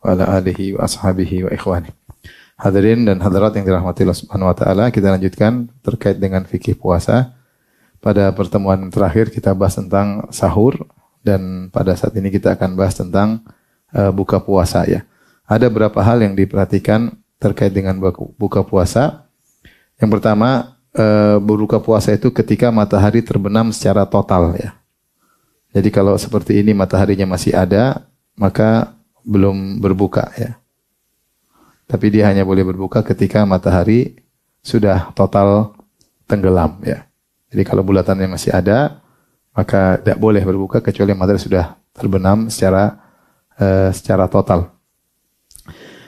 wa ala alihi wa ashabihi wa ikhwani. Hadirin dan hadirat yang dirahmati Allah Subhanahu wa taala, kita lanjutkan terkait dengan fikih puasa. Pada pertemuan terakhir kita bahas tentang sahur dan pada saat ini kita akan bahas tentang buka puasa ya. Ada beberapa hal yang diperhatikan terkait dengan buka puasa. Yang pertama, berbuka puasa itu ketika matahari terbenam secara total ya. Jadi kalau seperti ini mataharinya masih ada, maka belum berbuka ya. Tapi dia hanya boleh berbuka ketika matahari sudah total tenggelam ya. Jadi kalau bulatannya masih ada, maka tidak boleh berbuka kecuali matahari sudah terbenam secara total.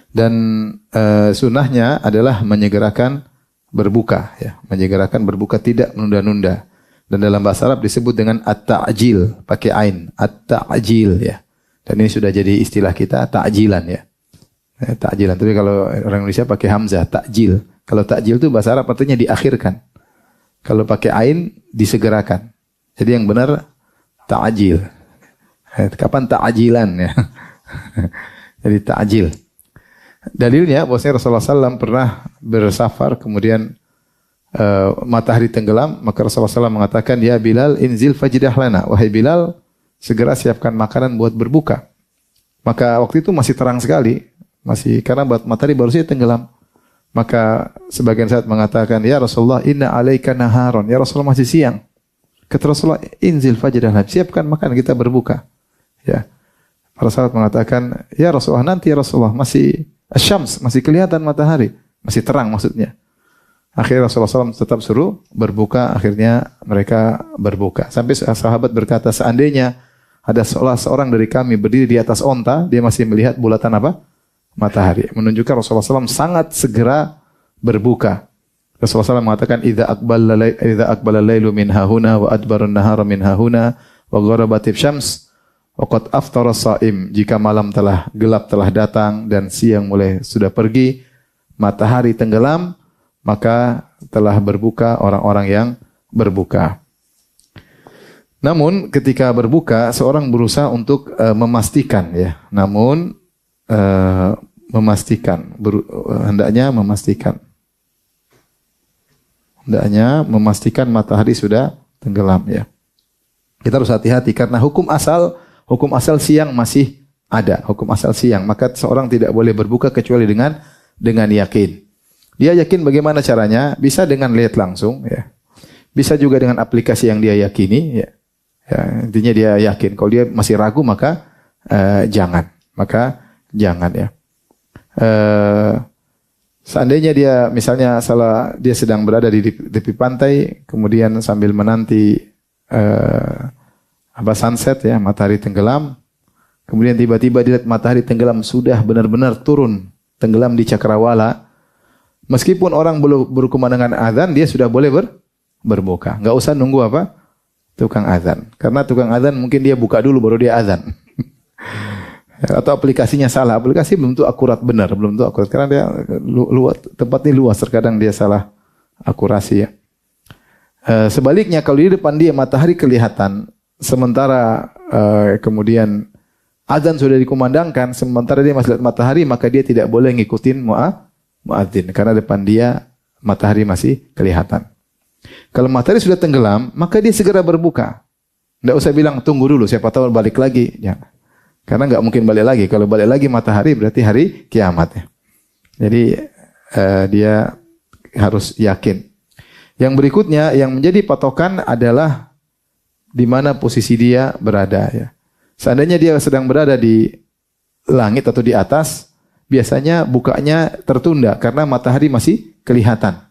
Dan sunnahnya adalah menyegerakan berbuka ya, menyegerakan berbuka, tidak menunda-nunda. Dan dalam bahasa Arab disebut dengan at-ta'jil, pakai ain, at-ta'jil ya. Dan ini sudah jadi istilah kita, ta'jilan ya. Ta'jilan, tapi kalau orang Indonesia pakai hamzah, ta'jil. Kalau ta'jil itu bahasa Arab artinya diakhirkan. Kalau pakai ain, disegerakan. Jadi yang benar, ta'jil. Kapan ta'jilan ya. Jadi ta'jil. Dalilnya bahwasanya Rasulullah SAW pernah bersafar, kemudian matahari tenggelam, maka Rasulullah SAW mengatakan, ya Bilal, inzil fajidah lana. Wahai Bilal, segera siapkan makanan buat berbuka. Maka waktu itu masih terang sekali, karena matahari baru saja tenggelam. Maka sebagian sahabat mengatakan, ya Rasulullah, inna alaika naharon. Ya Rasulullah, masih siang. Kata Rasulullah, inzil fajidah lana, siapkan makanan, kita berbuka. Ya. Para sahabat mengatakan, ya Rasulullah, nanti ya Rasulullah, masih asyams, masih kelihatan matahari, masih terang maksudnya. Akhirnya Rasulullah SAW tetap suruh berbuka, akhirnya mereka berbuka. Sampai sahabat berkata, seandainya ada seorang dari kami berdiri di atas onta, dia masih melihat bulatan apa? Matahari. Menunjukkan Rasulullah SAW sangat segera berbuka. Rasulullah SAW mengatakan, idza aqbala al-lailu min hahuna wa adbarun nahara min hahuna wa gharabatis syams wa qad aftara shaim. Jika malam telah gelap telah datang dan siang mulai sudah pergi, matahari tenggelam, maka telah berbuka orang-orang yang berbuka. Namun ketika berbuka, seorang berusaha untuk memastikan ya. Namun hendaknya memastikan matahari sudah tenggelam ya. Kita harus hati-hati karena hukum asal siang masih ada, hukum asal siang. Maka seorang tidak boleh berbuka kecuali dengan yakin. Dia yakin bagaimana caranya? Bisa dengan lihat langsung ya. Bisa juga dengan aplikasi yang dia yakini ya. Ya, intinya dia yakin. Kalau dia masih ragu maka jangan. Maka jangan ya. Seandainya dia misalnya dia sedang berada di tepi pantai, kemudian sambil menanti sunset ya, matahari tenggelam. Kemudian tiba-tiba dilihat matahari tenggelam sudah benar-benar turun, tenggelam di cakrawala. Meskipun orang belum berkumandang dengan azan, dia sudah boleh berbuka. Enggak usah nunggu apa? Tukang azan. Karena tukang azan mungkin dia buka dulu baru dia azan. Atau aplikasinya salah. Aplikasi belum tentu akurat benar, belum tentu akurat. Karena dia tempatnya luas, terkadang dia salah akurasi ya. Sebaliknya kalau di depan dia matahari kelihatan, sementara kemudian azan sudah dikumandangkan, sementara dia masih lihat matahari, maka dia tidak boleh ngikutin muadzin karena depan dia matahari masih kelihatan. Kalau matahari sudah tenggelam, maka dia segera berbuka. Tidak usah bilang tunggu dulu, siapa tahu balik lagi. Jangan. Karena nggak mungkin balik lagi. Kalau balik lagi matahari berarti hari kiamat ya. Jadi dia harus yakin. Yang berikutnya yang menjadi patokan adalah di mana posisi dia berada ya. Seandainya dia sedang berada di langit atau di atas, biasanya bukanya tertunda karena matahari masih kelihatan.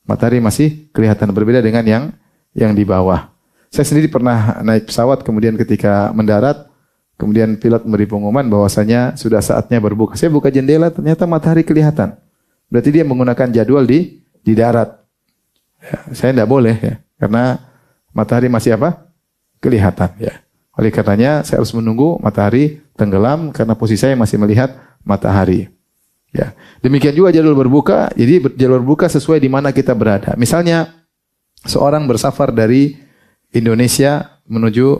Matahari masih kelihatan, berbeda dengan yang di bawah. Saya sendiri pernah naik pesawat, kemudian ketika mendarat, kemudian pilot memberi pengumuman bahwasanya sudah saatnya berbuka. Saya buka jendela, ternyata matahari kelihatan. Berarti dia menggunakan jadwal di darat. Ya, saya tidak boleh ya, karena matahari masih apa? Kelihatan ya. Oleh karenanya saya harus menunggu matahari tenggelam karena posisi saya masih melihat matahari. Ya. Demikian juga jadwal berbuka. Jadi jadwal berbuka sesuai di mana kita berada. Misalnya seorang bersafar dari Indonesia menuju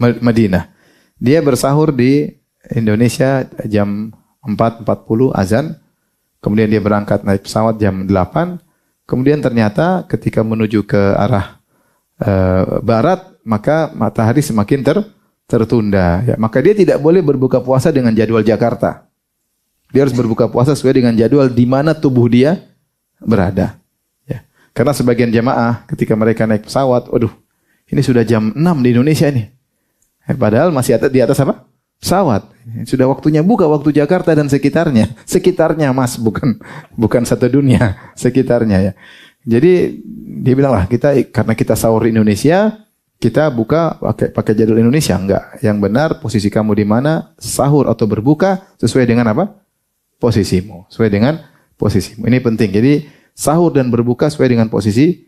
Madinah. Dia bersahur di Indonesia jam 4.40 azan, kemudian dia berangkat naik pesawat jam 8, kemudian ternyata ketika menuju ke arah barat, maka matahari semakin tertunda. Ya, maka dia tidak boleh berbuka puasa dengan jadwal Jakarta. Dia harus berbuka puasa sesuai dengan jadwal di mana tubuh dia berada. Ya. Karena sebagian jamaah ketika mereka naik pesawat, waduh, ini sudah jam 6 di Indonesia ini. Padahal masih di atas apa? Pesawat. Sudah waktunya buka, waktu Jakarta dan sekitarnya. Sekitarnya Mas, bukan satu dunia, sekitarnya ya. Jadi dia bilang lah, karena kita sahur Indonesia, kita buka pakai jadwal Indonesia. Enggak. Yang benar posisi kamu di mana, sahur atau berbuka sesuai dengan apa? Posisimu. Sesuai dengan posisimu. Ini penting. Jadi sahur dan berbuka sesuai dengan posisi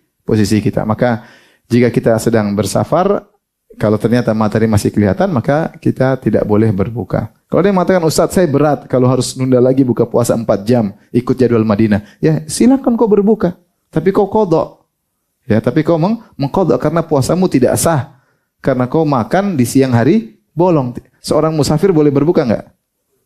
kita. Maka jika kita sedang bersafar, kalau ternyata matahari masih kelihatan, maka kita tidak boleh berbuka. Kalau dia mengatakan, Ustaz saya berat kalau harus nunda lagi buka puasa 4 jam, ikut jadwal Madinah. Ya silakan kau berbuka. Tapi kau qadha. Ya, tapi kau mengqadha karena puasamu tidak sah. Karena kau makan di siang hari bolong. Seorang musafir boleh berbuka enggak?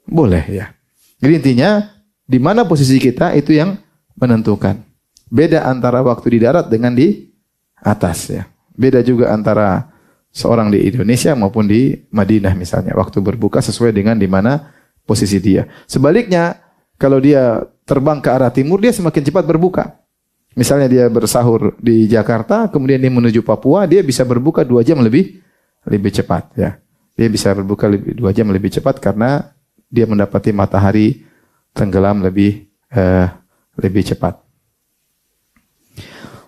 Boleh ya. Jadi intinya, di mana posisi kita itu yang menentukan. Beda antara waktu di darat dengan di atas ya. Beda juga antara seorang di Indonesia maupun di Madinah misalnya. Waktu berbuka sesuai dengan di mana posisi dia. Sebaliknya, kalau dia terbang ke arah timur, dia semakin cepat berbuka. Misalnya dia bersahur di Jakarta, kemudian dia menuju Papua, dia bisa berbuka 2 jam lebih cepat ya. Dia bisa berbuka 2 jam lebih cepat karena dia mendapati matahari tenggelam lebih cepat.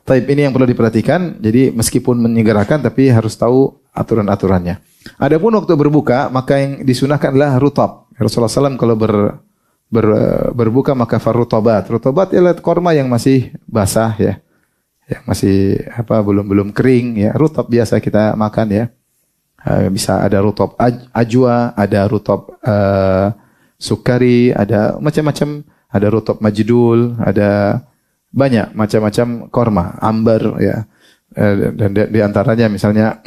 Taib, ini yang perlu diperhatikan. Jadi meskipun menyegerakan tapi harus tahu aturan-aturannya. Adapun waktu berbuka, maka yang disunahkan adalah rutab. Rasulullah SAW kalau berbuka maka farrutabat. Rutabat ialah korma yang masih basah ya. Yang masih belum kering ya. Rutab biasa kita makan ya. Bisa ada rutab ajwa, ada rutab sukari, ada macam-macam, ada rutab majdul, ada banyak macam-macam korma, ambar ya. Dan di antaranya misalnya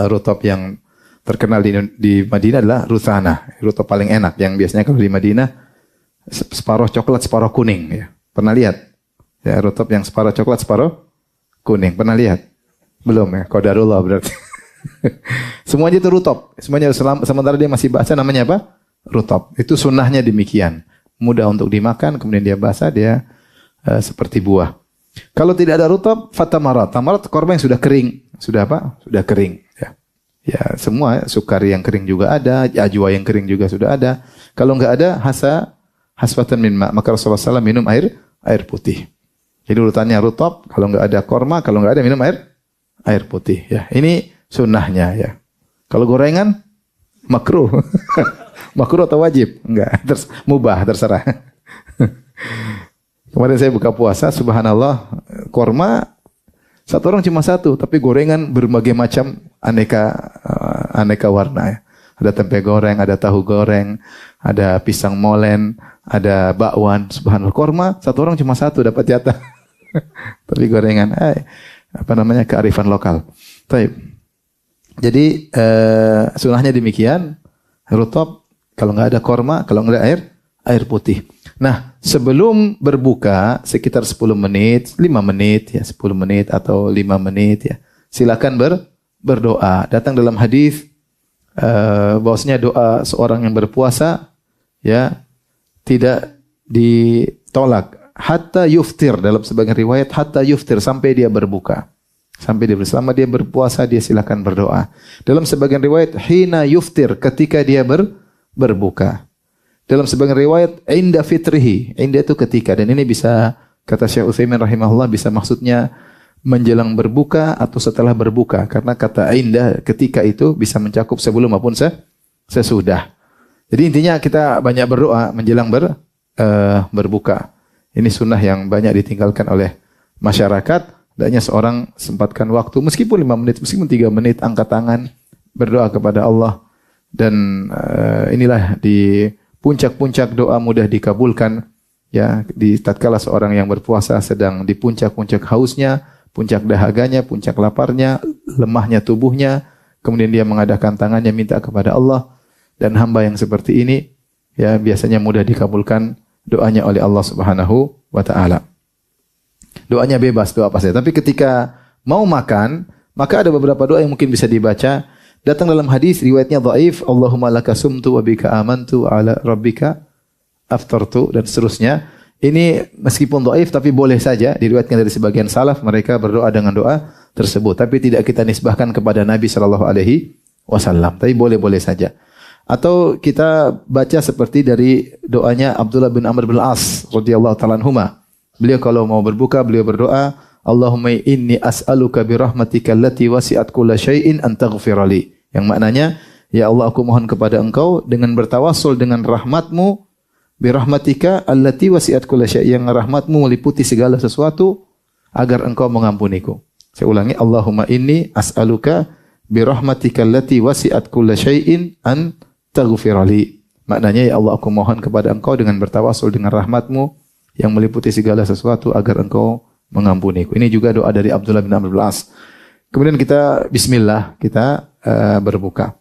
rutab yang terkenal di Madinah adalah ruthana, rutab paling enak yang biasanya kalau di Madinah separuh coklat, separuh kuning ya. Pernah lihat? Ya, rutab yang separuh coklat, separuh kuning. Pernah lihat? Belum ya, qadarullah berarti. Semuanya itu rutab. Semuanya sementara dia masih basah namanya apa? Rutab. Itu sunnahnya demikian. Mudah untuk dimakan, kemudian dia basah, dia seperti buah. Kalau tidak ada rutab, fatamarat. Tamarat korma yang sudah kering. Sudah apa? Sudah kering. Ya, semua sukari yang kering juga ada, ajwa yang kering juga sudah ada. Kalau enggak ada, hasfatan min ma, maka Rasulullah SAW minum air putih. Jadi urutannya rutab, kalau enggak ada korma, kalau enggak ada minum air putih. Ya, ini sunnahnya ya. Kalau gorengan, makruh. Makruh atau wajib? Enggak, mubah, terserah. Kemarin saya buka puasa, subhanallah, korma satu orang cuma satu, tapi gorengan berbagai macam aneka warna ya. Ada tempe goreng, ada tahu goreng, ada pisang molen, ada bakwan, subhanallah. Korma satu orang cuma satu dapat jatah. Tapi gorengan, kearifan lokal. Taib. Jadi sunahnya demikian, rutab kalau enggak ada korma, kalau enggak ada air putih. Nah, sebelum berbuka sekitar 10 menit, 5 menit ya, 10 menit atau 5 menit ya. Silakan berdoa. Datang dalam hadis bahwasanya doa seorang yang berpuasa ya tidak ditolak hatta yuftir, dalam sebagian riwayat hatta yuftir, sampai dia berbuka. Sampai dia selama dia berpuasa dia silakan berdoa. Dalam sebagian riwayat hina yuftir, ketika dia berbuka. Dalam sebagian riwayat inda fitrihi, inda itu ketika, dan ini bisa kata Syekh Utsaimin rahimahullah bisa maksudnya menjelang berbuka atau setelah berbuka, karena kata inda ketika itu bisa mencakup sebelum maupun sesudah. Jadi intinya kita banyak berdoa menjelang berbuka. Ini sunnah yang banyak ditinggalkan oleh masyarakat. Hendaknya seorang sempatkan waktu meskipun 5 menit, meskipun 3 menit, angkat tangan berdoa kepada Allah, dan inilah di puncak-puncak doa mudah dikabulkan ya, di tatkala seorang yang berpuasa sedang di puncak-puncak hausnya, puncak dahaganya, puncak laparnya, lemahnya tubuhnya, kemudian dia mengadakan tangannya minta kepada Allah, Dan hamba yang seperti ini ya biasanya mudah dikabulkan doanya oleh Allah Subhanahu wa taala. Doanya bebas, doa apa saja. Tapi ketika mau makan, maka ada beberapa doa yang mungkin bisa dibaca. Datang dalam hadis riwayatnya dhaif, Allahumma laka sumtu wa bika amantu ala rabbika aftartu dan seterusnya. Ini meskipun dhaif tapi boleh saja diriwayatkan dari sebagian salaf, mereka berdoa dengan doa tersebut, tapi tidak kita nisbahkan kepada Nabi sallallahu alaihi wasallam. Tapi boleh-boleh saja. Atau kita baca seperti dari doanya Abdullah bin Amr bin As radhiyallahu ta'ala anhuma. Beliau kalau mau berbuka, beliau berdoa, Allahumma inni as'aluka bi rahmatika allati wasi'at kulla syai'in an taghfirali. Yang maknanya, ya Allah, aku mohon kepada Engkau dengan bertawassul dengan rahmat-Mu, bi rahmatika allati wasi'at kulla syai'in, yang rahmat-Mu meliputi segala sesuatu, agar Engkau mengampuniku. Saya ulangi, Allahumma inni as'aluka bi rahmatika allati wasi'at kulla syai'in an taghfirali. Maknanya, ya Allah, aku mohon kepada Engkau dengan bertawassul dengan rahmat-Mu yang meliputi segala sesuatu agar Engkau mengampuniku. Ini juga doa dari Abdullah bin Amr bin As. Kemudian kita bismillah, kita berbuka.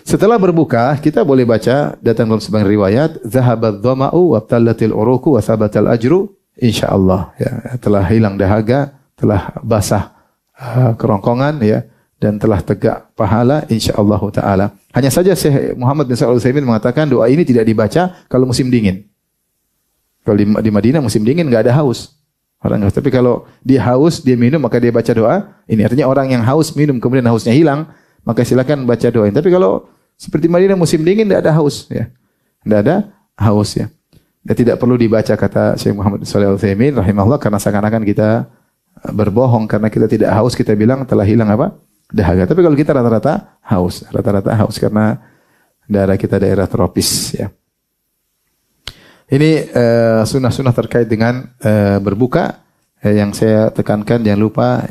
Setelah berbuka, kita boleh baca, datang dalam sebagian riwayat, zahabat dhama'u wa tallatil uruku wa thabatal ajru insyaallah. Ya, telah hilang dahaga, telah basah kerongkongan ya, dan telah tegak pahala insyaallah taala. Hanya saja Syekh Muhammad bin Shalih Al-Utsaimin mengatakan doa ini tidak dibaca kalau musim dingin. Kalau di Madinah musim dingin enggak ada haus. Orang haus. Tapi kalau dia haus, dia minum, maka dia baca doa. Ini artinya orang yang haus minum kemudian hausnya hilang, maka silakan baca doa ini. Tapi kalau seperti Madinah musim dingin enggak ada haus ya. Enggak ada haus ya. Dan tidak perlu dibaca kata Syekh Muhammad bin Shalih Al-Utsaimin rahimahullah, karena seakan-akan kita berbohong karena kita tidak haus, kita bilang telah hilang apa? Dahaga. Tapi kalau kita rata-rata haus karena daerah kita daerah tropis ya. Ini sunnah-sunnah terkait dengan berbuka yang saya tekankan, jangan lupa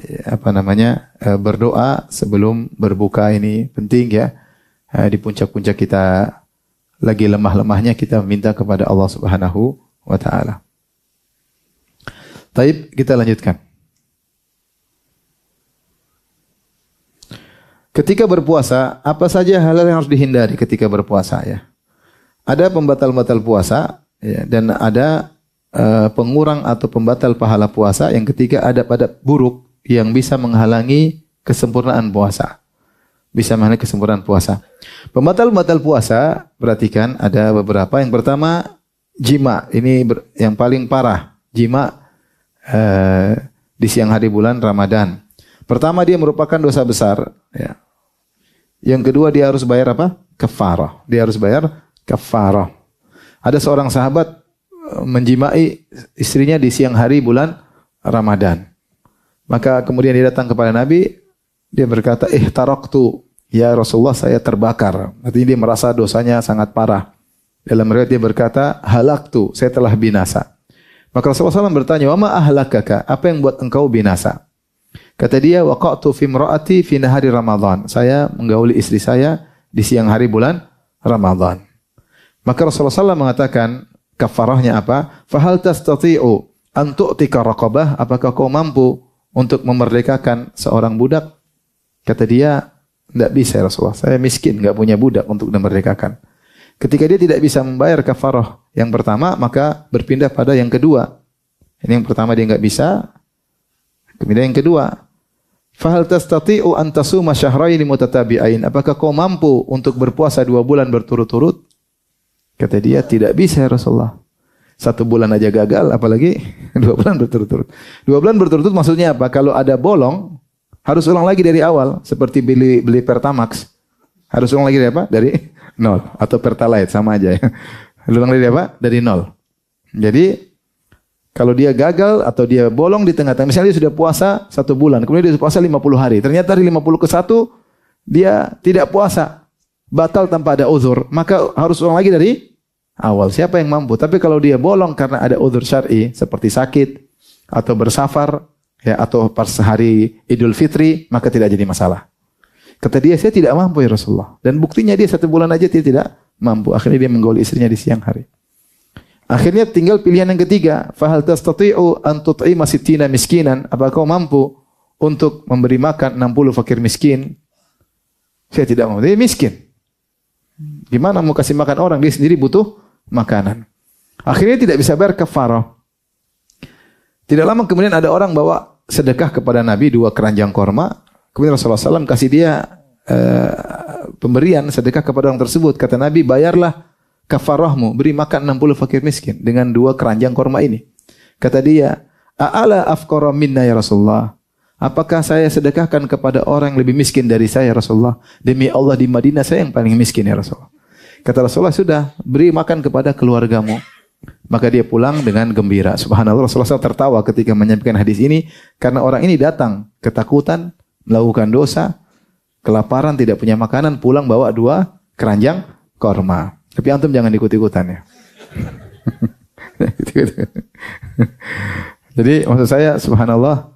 berdoa sebelum berbuka, ini penting ya. Di puncak-puncak kita lagi lemah-lemahnya kita meminta kepada Allah Subhanahu wa taala. Baik, kita lanjutkan. Ketika berpuasa, apa saja hal-hal yang harus dihindari ketika berpuasa ya? Ada pembatal-batal puasa ya, dan ada pengurang atau pembatal pahala puasa. Yang ketiga ada pada buruk yang bisa menghalangi kesempurnaan puasa. Bisa menghalangi kesempurnaan puasa. Pembatal-batal puasa, perhatikan ada beberapa. Yang pertama, jima. Ini yang paling parah. Jima di siang hari bulan Ramadan. Pertama, dia merupakan dosa besar ya. Yang kedua, dia harus bayar apa? Kafarah. Dia harus bayar kafarah. Ada seorang sahabat menjimai istrinya di siang hari bulan Ramadan. Maka kemudian dia datang kepada Nabi, dia berkata, ihtaraktu, ya Rasulullah, saya terbakar. Artinya dia merasa dosanya sangat parah. Dalam riwayat dia berkata, halaktu, saya telah binasa. Maka Rasulullah SAW bertanya, wa ma ahlakaka, apa yang buat engkau binasa? Kata dia, waqa'tu fi imra'ati fi nahari Ramadan. Saya menggauli istri saya di siang hari bulan Ramadan. Maka Rasulullah SAW mengatakan, kafarahnya apa? Fahal tastati'u an tu'tika raqabah? Apakah kau mampu untuk memerdekakan seorang budak? Kata dia, tidak bisa ya Rasulullah. Saya miskin, enggak punya budak untuk memerdekakan. Ketika dia tidak bisa membayar kafarah yang pertama, maka berpindah pada yang kedua. Ini yang pertama dia enggak bisa. Kemudian yang kedua, fahal tastati'u an tasuma syahrayn mutatabi'ain? Apakah kau mampu untuk berpuasa 2 bulan berturut-turut? Kata dia, tidak bisa ya Rasulullah. 1 bulan aja gagal, apalagi 2 bulan berturut-turut. 2 bulan berturut-turut maksudnya apa? Kalau ada bolong, harus ulang lagi dari awal. Seperti beli Pertamax. Harus ulang lagi dari apa? Dari nol. Atau Pertalite, sama aja ya. Ulang dari apa? Dari nol. Jadi, kalau dia gagal atau dia bolong di tengah-tengah, misalnya dia sudah puasa 1 bulan, kemudian dia puasa 50 hari. Ternyata hari 50 ke 1, dia tidak puasa. Batal tanpa ada uzur. Maka harus ulang lagi dari awal. Siapa yang mampu? Tapi kalau dia bolong karena ada uzur syar'i, seperti sakit, atau bersafar, ya, atau pas hari Idul Fitri, maka tidak jadi masalah. Kata dia, saya tidak mampu ya Rasulullah. Dan buktinya dia 1 bulan aja dia tidak mampu. Akhirnya dia menggauli istrinya di siang hari. Akhirnya tinggal pilihan yang ketiga. Fahal tastati'u an tut'ima sittina miskinan? Apakah kau mampu untuk memberi makan 60 fakir miskin? Saya tidak mampu. Dia miskin. Gimana mau kasih makan orang? Dia sendiri butuh makanan. Akhirnya tidak bisa bayar kafarah. Tidak lama kemudian ada orang bawa sedekah kepada Nabi 2 keranjang korma. Kemudian Rasulullah SAW kasih dia pemberian sedekah kepada orang tersebut. Kata Nabi, bayarlah kafarahmu, beri makan 60 fakir miskin dengan 2 keranjang korma ini. Kata dia, a'ala afqara minna ya Rasulullah. Apakah saya sedekahkan kepada orang yang lebih miskin dari saya Rasulullah? Demi Allah di Madinah saya yang paling miskin ya Rasulullah. Kata Rasulullah, sudah, beri makan kepada keluargamu. Maka dia pulang dengan gembira. Subhanallah, Rasulullah SAW tertawa ketika menyampaikan hadis ini. Karena orang ini datang ketakutan, melakukan dosa, kelaparan, tidak punya makanan, pulang bawa 2 keranjang korma. Tapi antum jangan ikut-ikutan ya. Jadi maksud saya, subhanallah,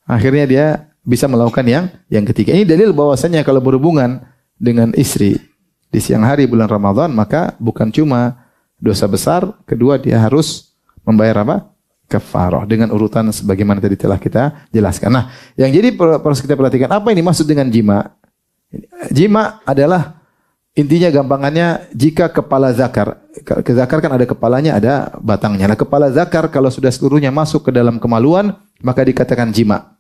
akhirnya dia bisa melakukan yang ketiga. Ini dalil bahwasanya kalau berhubungan dengan istri di siang hari bulan Ramadan, maka bukan cuma dosa besar, kedua dia harus membayar apa? Kafarah dengan urutan sebagaimana tadi telah kita jelaskan. Nah, yang jadi harus kita perhatikan, apa ini maksud dengan jima? Jima adalah intinya gampangannya jika kepala zakar, zakar kan ada kepalanya, ada batangnya. Nah, kepala zakar kalau sudah seluruhnya masuk ke dalam kemaluan, maka dikatakan jima.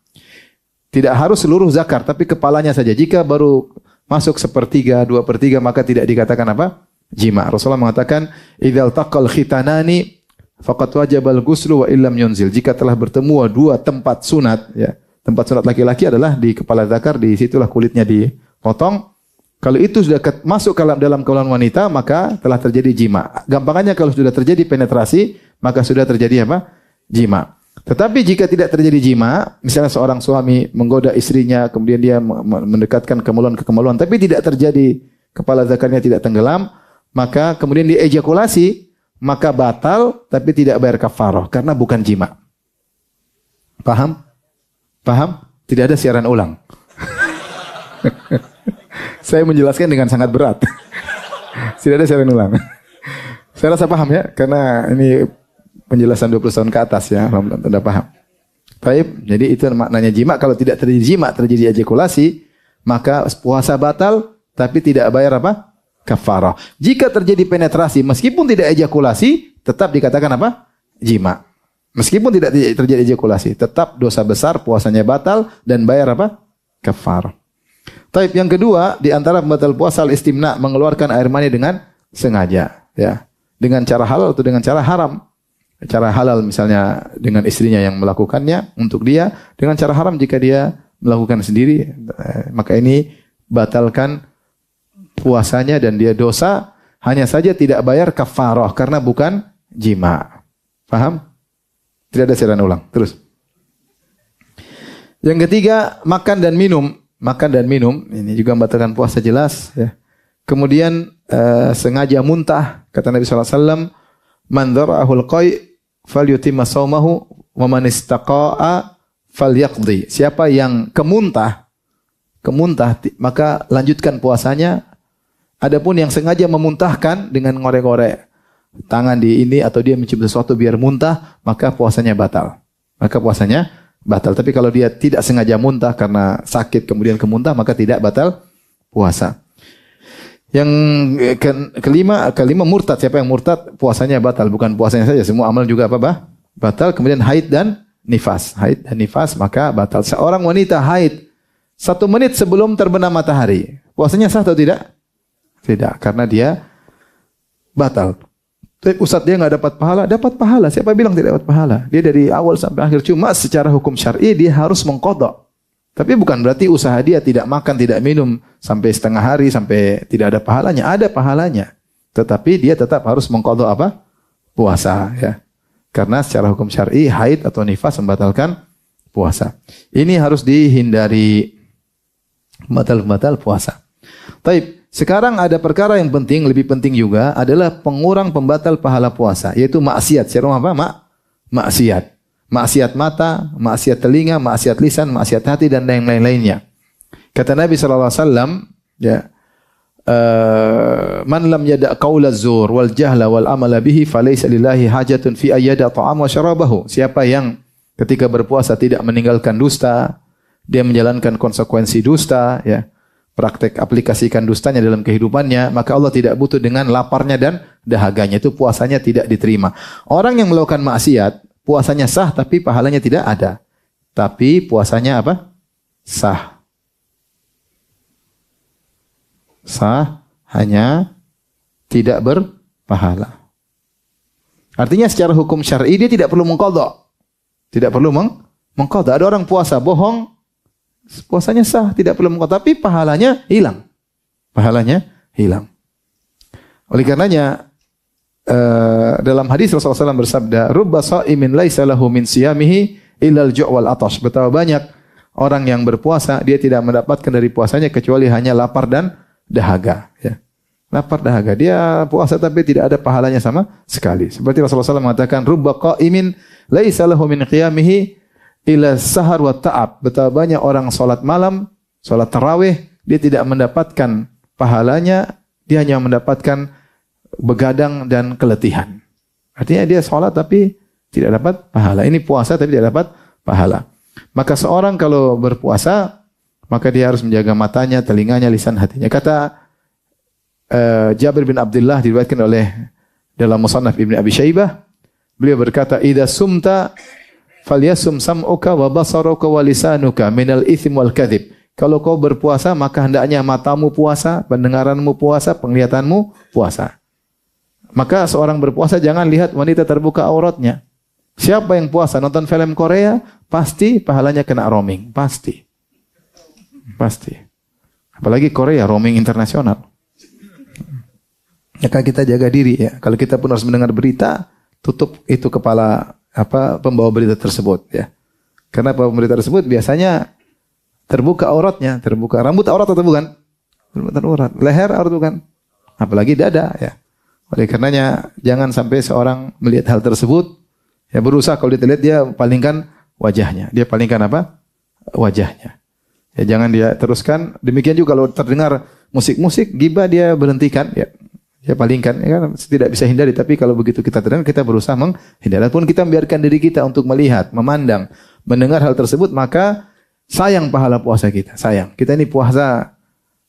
Tidak harus seluruh zakar, tapi kepalanya saja. Jika baru masuk 1/3, 2/3, maka tidak dikatakan apa? Jima. Rasulullah mengatakan, "Idzal taqal khitanani faqad wajabal ghuslu wa illam yunzil." Jika telah bertemu 2 tempat sunat, ya. Tempat sunat laki-laki adalah di kepala zakar, di situlah kulitnya dipotong. Kalau itu sudah masuk ke dalam kemaluan wanita, maka telah terjadi jima. Gampangannya kalau sudah terjadi penetrasi, maka sudah terjadi apa? Jima. Tetapi jika tidak terjadi jima, misalnya seorang suami menggoda istrinya, kemudian dia mendekatkan kemaluan ke kemaluan, tapi tidak terjadi, kepala zakarnya tidak tenggelam, maka kemudian dia ejakulasi, maka batal, tapi tidak bayar kafarah, karena bukan jima. Paham? Paham? Tidak ada siaran ulang. Saya menjelaskan dengan sangat berat. Tidak ada siaran ulang. Saya rasa paham ya, karena ini penjelasan 20 tahun ke atas ya, Anda paham. Baik, jadi itu maknanya jima. Kalau tidak terjadi jima, terjadi ejakulasi, maka puasa batal, tapi tidak bayar apa? Kafarah. Jika terjadi penetrasi, meskipun tidak ejakulasi, tetap dikatakan apa? Jima. Meskipun tidak terjadi ejakulasi, tetap dosa besar, puasanya batal, dan bayar apa? Kafarah. Taib yang kedua, di antara pembatal puasa al-istimna, mengeluarkan air mani dengan sengaja, ya. Dengan cara halal atau dengan cara haram. Cara halal misalnya dengan istrinya yang melakukannya untuk dia, dengan cara haram jika dia melakukan sendiri, maka ini batalkan puasanya dan dia dosa, hanya saja tidak bayar kafarah karena bukan jima. Paham? Tidak ada siaran ulang. Terus. Yang ketiga, makan dan minum. Makan dan minum, ini juga membatalkan puasa jelas ya. Kemudian sengaja muntah, kata Nabi SAW, man dhara'ahul qai' falyutimma shaumahu wa man istaqa'a falyaqdi. Siapa yang kemuntah, maka lanjutkan puasanya. Adapun yang sengaja memuntahkan dengan ngorek-ngorek tangan di ini atau dia mencium sesuatu biar muntah, maka puasanya batal. Tapi kalau dia tidak sengaja muntah karena sakit kemudian kemuntah, maka tidak batal puasa. Yang kelima murtad. Siapa yang murtad, puasanya batal. Bukan puasanya saja, semua amal juga apa? Batal. Kemudian haid dan nifas. Haid dan nifas maka batal. Seorang wanita haid 1 menit sebelum terbenam matahari, puasanya sah atau tidak? Tidak, karena dia batal. Ustaz, dia nggak dapat pahala. Dapat pahala. Siapa bilang tidak dapat pahala? Dia dari awal sampai akhir. Cuma secara hukum syar'i dia harus mengqadha. Tapi bukan berarti usaha dia tidak makan, tidak minum sampai setengah hari, sampai tidak ada pahalanya. Ada pahalanya. Tetapi dia tetap harus mengqadha apa? Puasa. Ya. Karena secara hukum syar'i, haid atau nifas membatalkan puasa. Ini harus dihindari batal puasa. Taib. Sekarang ada perkara yang penting, lebih penting juga adalah pengurang pembatal pahala puasa, yaitu maksiat. Secara apa? Maksiat. Maksiat mata, maksiat telinga, maksiat lisan, maksiat hati dan lain-lainnya. Kata Nabi SAW, ya, man lam yada' qaula zur wal jahla wal amala bihi falaysa lillahi hajatun fi ayyada ta'am wa syarabahu. Siapa yang ketika berpuasa tidak meninggalkan dusta, dia menjalankan konsekuensi dusta, ya, praktek aplikasikan dustanya dalam kehidupannya, maka Allah tidak butuh dengan laparnya dan dahaganya. Itu puasanya tidak diterima. Orang yang melakukan maksiat, puasanya sah tapi pahalanya tidak ada. Tapi puasanya apa? Sah. Sah, hanya tidak berpahala. Artinya secara hukum syar'i dia tidak perlu mengqadha. Tidak perlu mengqadha. Ada orang puasa bohong, puasanya sah, tidak perlu mengqadha, tapi pahalanya hilang. Pahalanya hilang. Oleh karenanya dalam hadis Rasulullah SAW bersabda, "Rubba sha'imin laisa lahu min siyamihi illal ju' wal atash." Betapa banyak orang yang berpuasa, dia tidak mendapatkan dari puasanya kecuali hanya lapar dan dahaga, ya. Lapar dahaga. Dia puasa tapi tidak ada pahalanya sama sekali. Seperti Rasulullah SAW mengatakan, "Rubba qa'imin laisa lahu min qiyamihi illa sahar wa ta'ab." Betapa banyak orang salat malam, salat tarawih, dia tidak mendapatkan pahalanya, dia hanya mendapatkan begadang dan keletihan. Artinya dia salat tapi tidak dapat pahala. Ini puasa tapi tidak dapat pahala. Maka seorang kalau berpuasa, maka dia harus menjaga matanya, telinganya, lisan, hatinya. Kata Jabir bin Abdullah, diriwayatkan oleh dalam Musannaf Ibnu Abi Syaibah, beliau berkata, "Idza sumta falyasum sam'uka wa basaruka wa lisanuka minal itsm wal kadzib." Kalau kau berpuasa, maka hendaknya matamu puasa, pendengaranmu puasa, penglihatanmu puasa. Maka seorang berpuasa jangan lihat wanita terbuka auratnya. Siapa yang puasa nonton film Korea, pasti pahalanya kena roaming, pasti. Pasti. Apalagi Korea roaming internasional. Maka kita jaga diri, ya. Kalau kita pun harus mendengar berita, tutup itu kepala pembawa berita tersebut, ya. Karena pembawa berita tersebut biasanya terbuka auratnya, terbuka rambut aurat atau bukan? Rambut aurat, leher aurat bukan? Apalagi dada, ya. Oleh karenanya jangan sampai seorang melihat hal tersebut, ya, berusaha kalau dia lihat dia palingkan wajahnya. Dia palingkan apa? Wajahnya. Ya, jangan dia teruskan. Demikian juga kalau terdengar musik-musik ghibah, dia berhentikan, ya. Dia palingkan, ya kan, tidak bisa hindari. Tapi kalau begitu kita terdengar, kita berusaha menghindari. Pun kita membiarkan diri kita untuk melihat, memandang, mendengar hal tersebut, maka sayang pahala puasa kita. Sayang. Kita ini puasa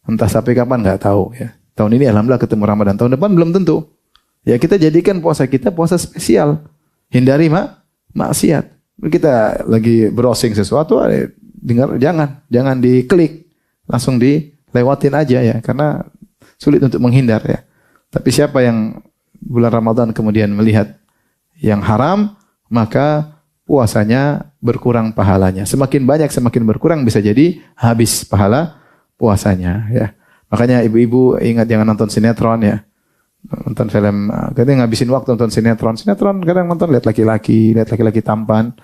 entah sampai kapan nggak tahu, ya. Tahun ini alhamdulillah ketemu Ramadan, tahun depan belum tentu. Ya, kita jadikan puasa kita puasa spesial. Hindari maksiat. Kita lagi browsing sesuatu, dengar, jangan diklik, langsung dilewatin aja, ya, karena sulit untuk menghindar, ya. Tapi siapa yang bulan Ramadan kemudian melihat yang haram, maka puasanya berkurang pahalanya. Semakin banyak, semakin berkurang, bisa jadi habis pahala puasanya, ya. Makanya ibu-ibu ingat jangan nonton sinetron, ya. Nonton film, kadang ngabisin waktu nonton sinetron. Sinetron kadang nonton lihat laki-laki tampan.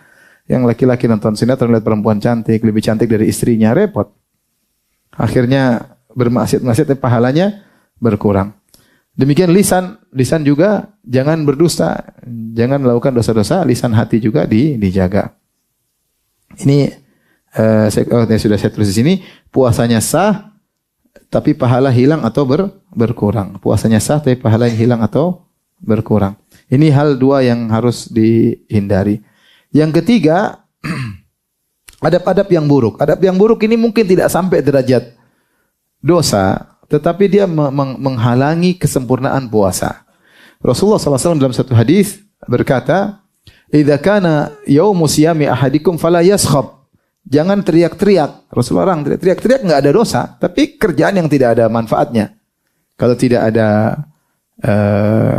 Yang laki-laki nonton sinetron lihat perempuan cantik, lebih cantik dari istrinya, repot. Akhirnya bermaksiat pahalanya berkurang. Demikian lisan juga jangan berdusta, jangan melakukan dosa-dosa, lisan hati juga dijaga. Ini sudah saya tulis di sini, puasanya sah tapi pahala hilang atau berkurang. Puasanya sah tapi pahalanya hilang atau berkurang. Ini hal dua yang harus dihindari. Yang ketiga, adab-adab yang buruk. Adab yang buruk ini mungkin tidak sampai derajat dosa, tetapi dia menghalangi kesempurnaan puasa. Rasulullah SAW dalam satu hadis berkata, "Idza kana yaumu siyami ahadikum fala yaskhab." Jangan teriak-teriak. Rasulullah orang teriak-teriak enggak ada dosa, tapi kerjaan yang tidak ada manfaatnya. Kalau tidak ada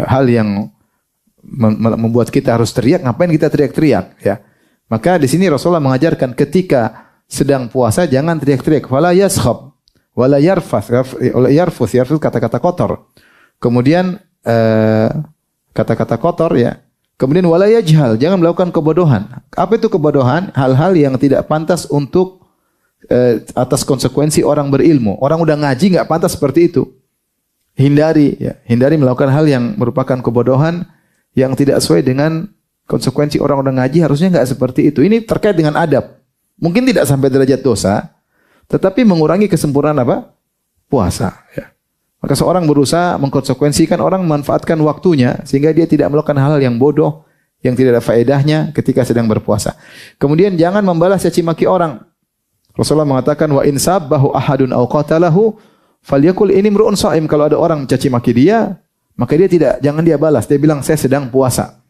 hal yang membuat kita harus teriak, ngapain kita teriak-teriak, ya? Maka di sini Rasulullah mengajarkan ketika sedang puasa jangan teriak-teriak. Fala yaskhab wala yarfas, kata-kata kotor. Kemudian kata-kata kotor, ya. Kemudian wala yajhal, jangan melakukan kebodohan. Apa itu kebodohan? Hal-hal yang tidak pantas untuk atas konsekuensi orang berilmu. Orang udah ngaji nggak pantas seperti itu. Hindari, ya. Hindari melakukan hal yang merupakan kebodohan yang tidak sesuai dengan konsekuensi orang udah ngaji, harusnya nggak seperti itu. Ini terkait dengan adab. Mungkin tidak sampai derajat dosa, tetapi mengurangi kesempurnaan apa? Puasa, ya. Maka seorang berusaha mengkonsekuensikan, orang memanfaatkan waktunya sehingga dia tidak melakukan hal yang bodoh, yang tidak ada faedahnya ketika sedang berpuasa. Kemudian jangan membalas caci maki orang. Rasulullah mengatakan wa in sabbahu ahadun aw qatalahu falyakul ini imru'un shaim. Kalau ada orang mencaci maki dia, maka jangan dia balas. Dia bilang saya sedang puasa.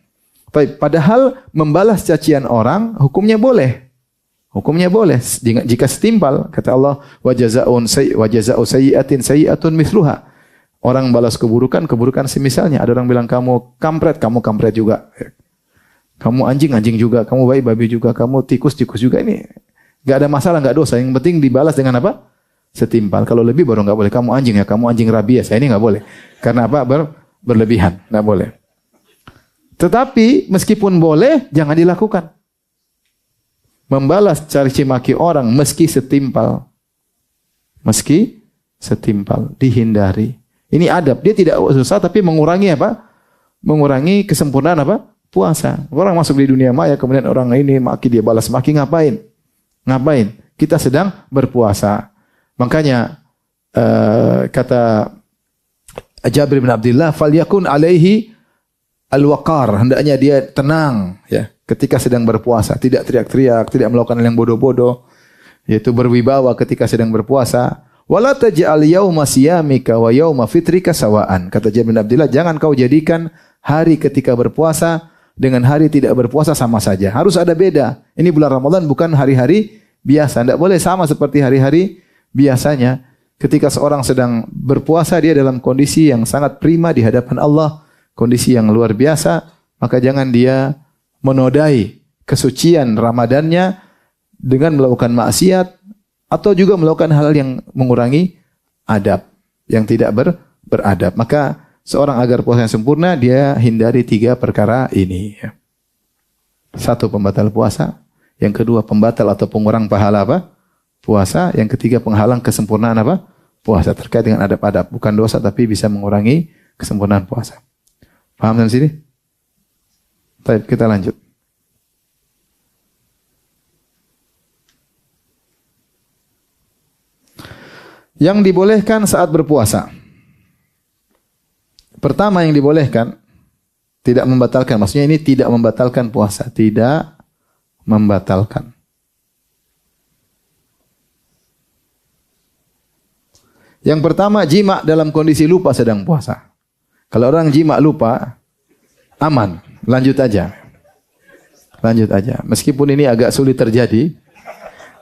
Padahal membalas cacian orang hukumnya boleh. Hukumnya boleh jika setimpal. Kata Allah, wa jazaa'u sayyi'atin sayyi'atun mithluha. Orang balas keburukan semisalnya. Ada orang bilang kamu kampret juga. Kamu anjing juga, kamu babi juga, kamu tikus juga. Ini enggak ada masalah, enggak dosa. Yang penting dibalas dengan apa? Setimpal. Kalau lebih baru enggak boleh. Kamu anjing rabies. Ini enggak boleh. Karena apa? Berlebihan, enggak boleh. Tetapi meskipun boleh, jangan dilakukan. Membalas caci maki orang meski setimpal, dihindari. Ini adab. Dia tidak susah tapi mengurangi apa? Mengurangi kesempurnaan apa? Puasa. Orang masuk di dunia maya kemudian orang ini maki dia balas maki, ngapain? Kita sedang berpuasa. Makanya kata Jabir bin Abdullah, "Falyakun alaihi al-waqar." Hendaknya dia tenang ya ketika sedang berpuasa, tidak teriak-teriak, tidak melakukan hal yang bodoh-bodoh, yaitu berwibawa ketika sedang berpuasa. Wala taj'al yauma siyamika wa yauma fitrika sawaan. Kata Jabir bin Abdullah, jangan kau jadikan hari ketika berpuasa dengan hari tidak berpuasa sama saja. Harus ada beda. Ini bulan Ramadan bukan hari-hari biasa. Tidak boleh sama seperti hari-hari biasanya. Ketika seorang sedang berpuasa, dia dalam kondisi yang sangat prima di hadapan Allah, kondisi yang luar biasa, maka jangan dia menodai kesucian Ramadannya dengan melakukan maksiat atau juga melakukan hal yang mengurangi adab, yang tidak beradab. Maka seorang agar puasa yang sempurna, dia hindari 3 perkara ini. Satu, pembatal puasa. Yang kedua, pembatal atau pengurang pahala apa? Puasa. Yang ketiga, penghalang kesempurnaan apa? Puasa. Terkait dengan adab-adab. Bukan dosa, tapi bisa mengurangi kesempurnaan puasa. Paham sampai sini? Baik, kita lanjut. Yang dibolehkan saat berpuasa. Pertama yang dibolehkan, tidak membatalkan. Maksudnya ini tidak membatalkan puasa. Tidak membatalkan. Yang pertama, jima dalam kondisi lupa sedang puasa. Kalau orang jima lupa, aman. Lanjut aja. Meskipun ini agak sulit terjadi,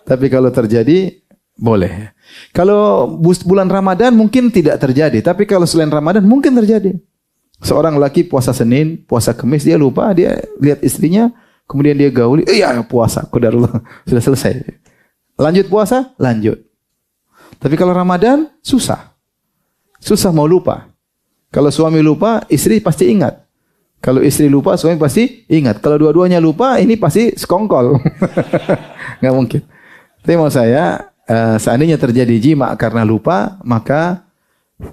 tapi kalau terjadi, boleh. Kalau bulan Ramadan mungkin tidak terjadi, tapi kalau selain Ramadan mungkin terjadi. Seorang laki puasa Senin, puasa Kamis, dia lupa, dia lihat istrinya, kemudian dia gauli, iya puasa, qadarullah, sudah selesai. Lanjut puasa? Lanjut. Tapi kalau Ramadan, susah mau lupa. Kalau suami lupa, istri pasti ingat. Kalau istri lupa, suami pasti ingat. Kalau dua-duanya lupa, ini pasti sekongkol. Nggak mungkin. Tapi mau saya, seandainya terjadi jima karena lupa, maka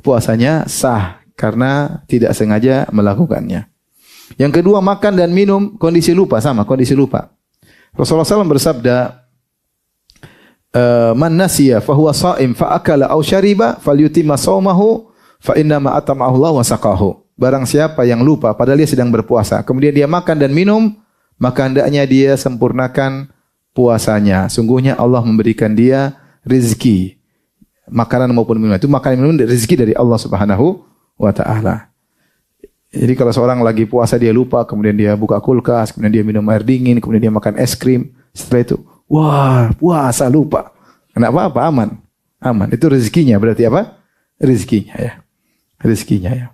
puasanya sah karena tidak sengaja melakukannya. Yang kedua, makan dan minum kondisi lupa, sama kondisi lupa. Rasulullah SAW bersabda, man nasiya fahuwa sha'im fa akala aw syariba falyutimma shaumahu fa inna ma atamahu Allah wa saqahu. Barang siapa yang lupa padahal dia sedang berpuasa, kemudian dia makan dan minum, maka hendaknya dia sempurnakan puasanya. Sungguhnya Allah memberikan dia rezeki, makanan maupun minuman. Itu makanan minum rezeki dari Allah Subhanahu wa taala. Jadi kalau seorang lagi puasa dia lupa, kemudian dia buka kulkas, kemudian dia minum air dingin, kemudian dia makan es krim, setelah itu wah, puasa lupa. Kenapa? Apa? Aman. Itu rezekinya. Berarti apa? Rezekinya ya.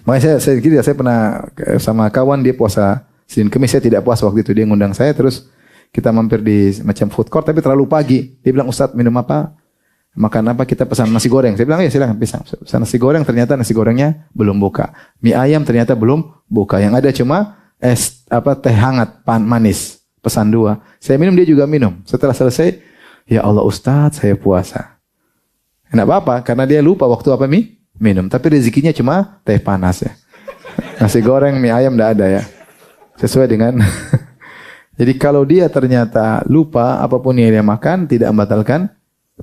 Makanya saya pernah sama kawan, dia puasa Senin Kamis, saya tidak puasa waktu itu. Dia ngundang saya, terus kita mampir di macam food court, tapi terlalu pagi. Dia bilang, Ustaz minum apa? Makan apa? Kita pesan nasi goreng. Saya bilang, ya silakan pesan nasi goreng. Ternyata nasi gorengnya belum buka. Mie ayam ternyata belum buka. Yang ada cuma teh hangat, manis. Pesan 2. Saya minum, dia juga minum. Setelah selesai, ya Allah Ustaz, saya puasa. Enggak apa-apa, karena dia lupa waktu apa minum. Tapi rezekinya cuma teh panas ya. Nasi goreng, mie ayam enggak ada ya. Sesuai dengan. Jadi kalau dia ternyata lupa, apapun yang dia makan, tidak membatalkan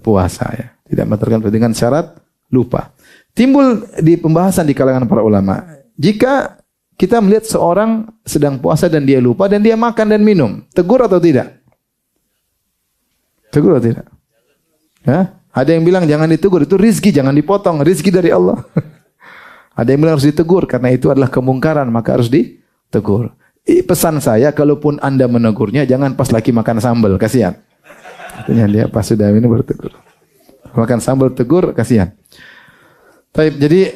puasa ya. Tidak membatalkan dengan syarat lupa. Timbul di pembahasan di kalangan para ulama. Jika kita melihat seorang sedang puasa dan dia lupa dan dia makan dan minum, tegur atau tidak? Tegur atau tidak? Hah? Ada yang bilang jangan ditegur, itu rizki, jangan dipotong, rizki dari Allah. Ada yang bilang harus ditegur karena itu adalah kemungkaran, maka harus ditegur. Pesan saya, kalaupun Anda menegurnya, jangan pas lagi makan sambal, kasihan. Artinya dia pas sudah minum baru tegur. Makan sambal tegur, kasihan. Jadi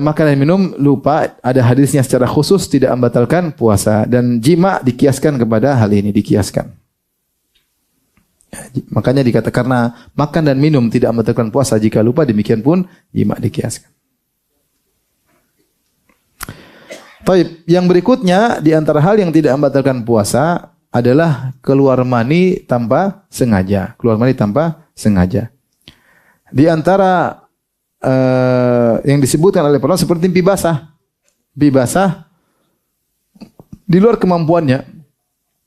makan dan minum lupa, ada hadisnya secara khusus tidak membatalkan puasa, dan jima dikiaskan kepada hal ini, dikiaskan. Makanya dikatakan karena makan dan minum tidak membatalkan puasa, jika lupa demikian pun jima dikiaskan. Baik, yang berikutnya di antara hal yang tidak membatalkan puasa adalah keluar mani tanpa sengaja, keluar mani tanpa sengaja. Di antara yang disebutkan oleh para seperti mimpi basah. Mimpi basah di luar kemampuannya.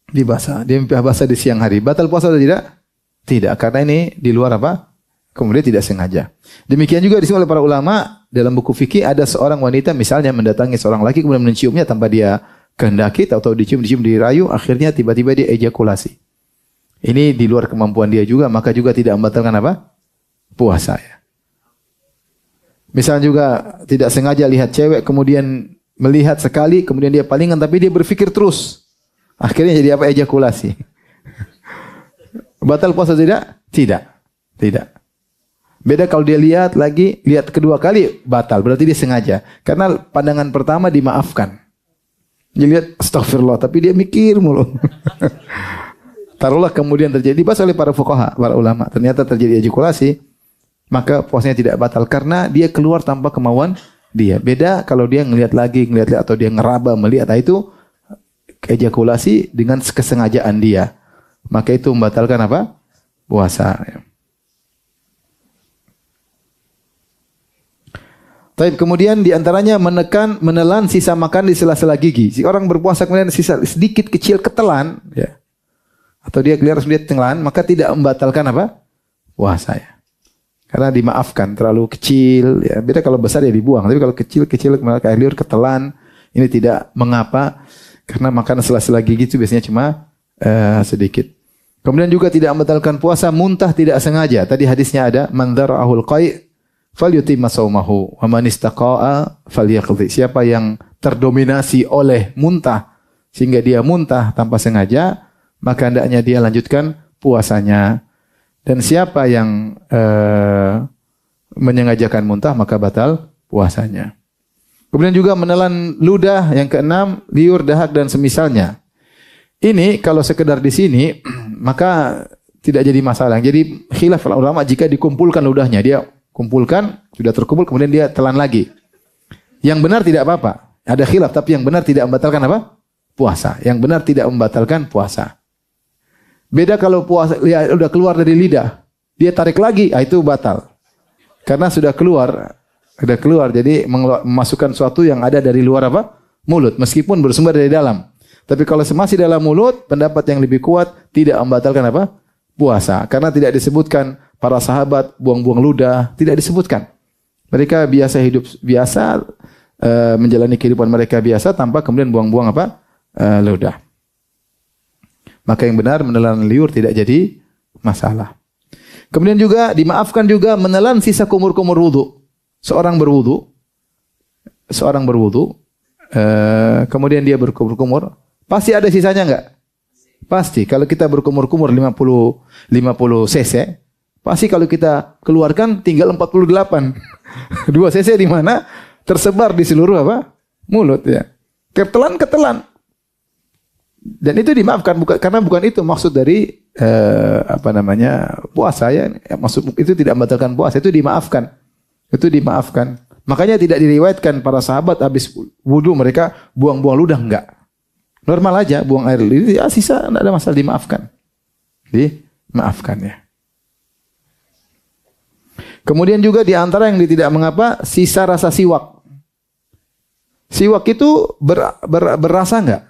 Mimpi basah, dia mimpi basah di siang hari. Batal puasa atau tidak? Tidak, karena ini di luar apa? Kemudian tidak sengaja. Demikian juga disebut oleh para ulama dalam buku fikih, ada seorang wanita misalnya mendatangi seorang laki kemudian menciumnya tanpa dia kehendaki atau dicium dirayu, akhirnya tiba-tiba dia ejakulasi. Ini di luar kemampuan dia juga, maka juga tidak membatalkan apa? Puasa ya. Misalnya juga tidak sengaja lihat cewek kemudian melihat sekali kemudian dia palingan tapi dia berpikir terus. Akhirnya jadi apa? Ejakulasi. Batal puasa tidak? Tidak. Tidak. Beda kalau dia lihat lagi, lihat kedua kali batal, berarti dia sengaja. Karena pandangan pertama dimaafkan. Dia lihat astagfirullah tapi dia mikir mulu. Taruhlah kemudian terjadi dibahas oleh para fuqaha, para ulama, ternyata terjadi ejakulasi, maka puasanya tidak batal karena dia keluar tanpa kemauan dia. Beda kalau dia ngelihat lagi atau dia ngeraba melihat, itu ejakulasi dengan kesengajaan dia. Maka itu membatalkan apa? Puasa. Tapi kemudian diantaranya menelan sisa makan di sela-sela gigi. Si orang berpuasa kemudian sisa sedikit kecil ketelan, ya. Atau dia harus lihat telan, maka tidak membatalkan apa? Puasa ya. Karena dimaafkan, terlalu kecil, ya. Beda kalau besar ya dibuang. Tapi kalau kecil kayak air liur ketelan, ini tidak mengapa karena makan sela-sela gigi itu biasanya cuma sedikit. Kemudian juga tidak membatalkan puasa muntah tidak sengaja. Tadi hadisnya ada man dzara'ahul qai' falyutimma shaumahu wa man istaqa'a falyaqdi. Siapa yang terdominasi oleh muntah sehingga dia muntah tanpa sengaja, maka hendaknya dia lanjutkan puasanya. Dan siapa yang menyengajakan muntah maka batal puasanya. Kemudian juga menelan ludah, yang keenam liur, dahak dan semisalnya. Ini kalau sekedar di sini maka tidak jadi masalah. Jadi khilaf ulama jika dikumpulkan ludahnya, dia kumpulkan, sudah terkumpul kemudian dia telan lagi. Yang benar tidak apa-apa. Ada khilaf tapi yang benar tidak membatalkan apa? Puasa. Yang benar tidak membatalkan puasa. Beda kalau puasa ya, udah keluar dari lidah, dia tarik lagi, itu batal. Karena sudah keluar jadi memasukkan sesuatu yang ada dari luar apa? Mulut, meskipun bersumber dari dalam. Tapi kalau masih dalam mulut, pendapat yang lebih kuat tidak membatalkan apa? Puasa. Karena tidak disebutkan para sahabat buang-buang ludah, tidak disebutkan. Mereka biasa hidup biasa, menjalani kehidupan mereka biasa tanpa kemudian buang-buang apa? Ludah. Maka yang benar menelan liur tidak jadi masalah. Kemudian juga dimaafkan juga menelan sisa kumur-kumur wudu. Seorang berwudu, kemudian dia berkumur-kumur, pasti ada sisanya enggak? Pasti. Kalau kita berkumur-kumur 50 cc, pasti kalau kita keluarkan tinggal 48. 2 cc di mana? Tersebar di seluruh apa? Mulut ya. Ketelan. Dan itu dimaafkan karena bukan itu maksud dari puasa ya. Maksud itu tidak membatalkan puasa, itu dimaafkan. Itu dimaafkan. Makanya tidak diriwayatkan para sahabat habis wudu mereka buang-buang ludah, enggak. Normal aja buang air liur, ya sisa enggak ada masalah, dimaafkan. Dimaafkan ya. Kemudian juga di antara yang tidak mengapa sisa rasa siwak. Siwak itu berasa enggak?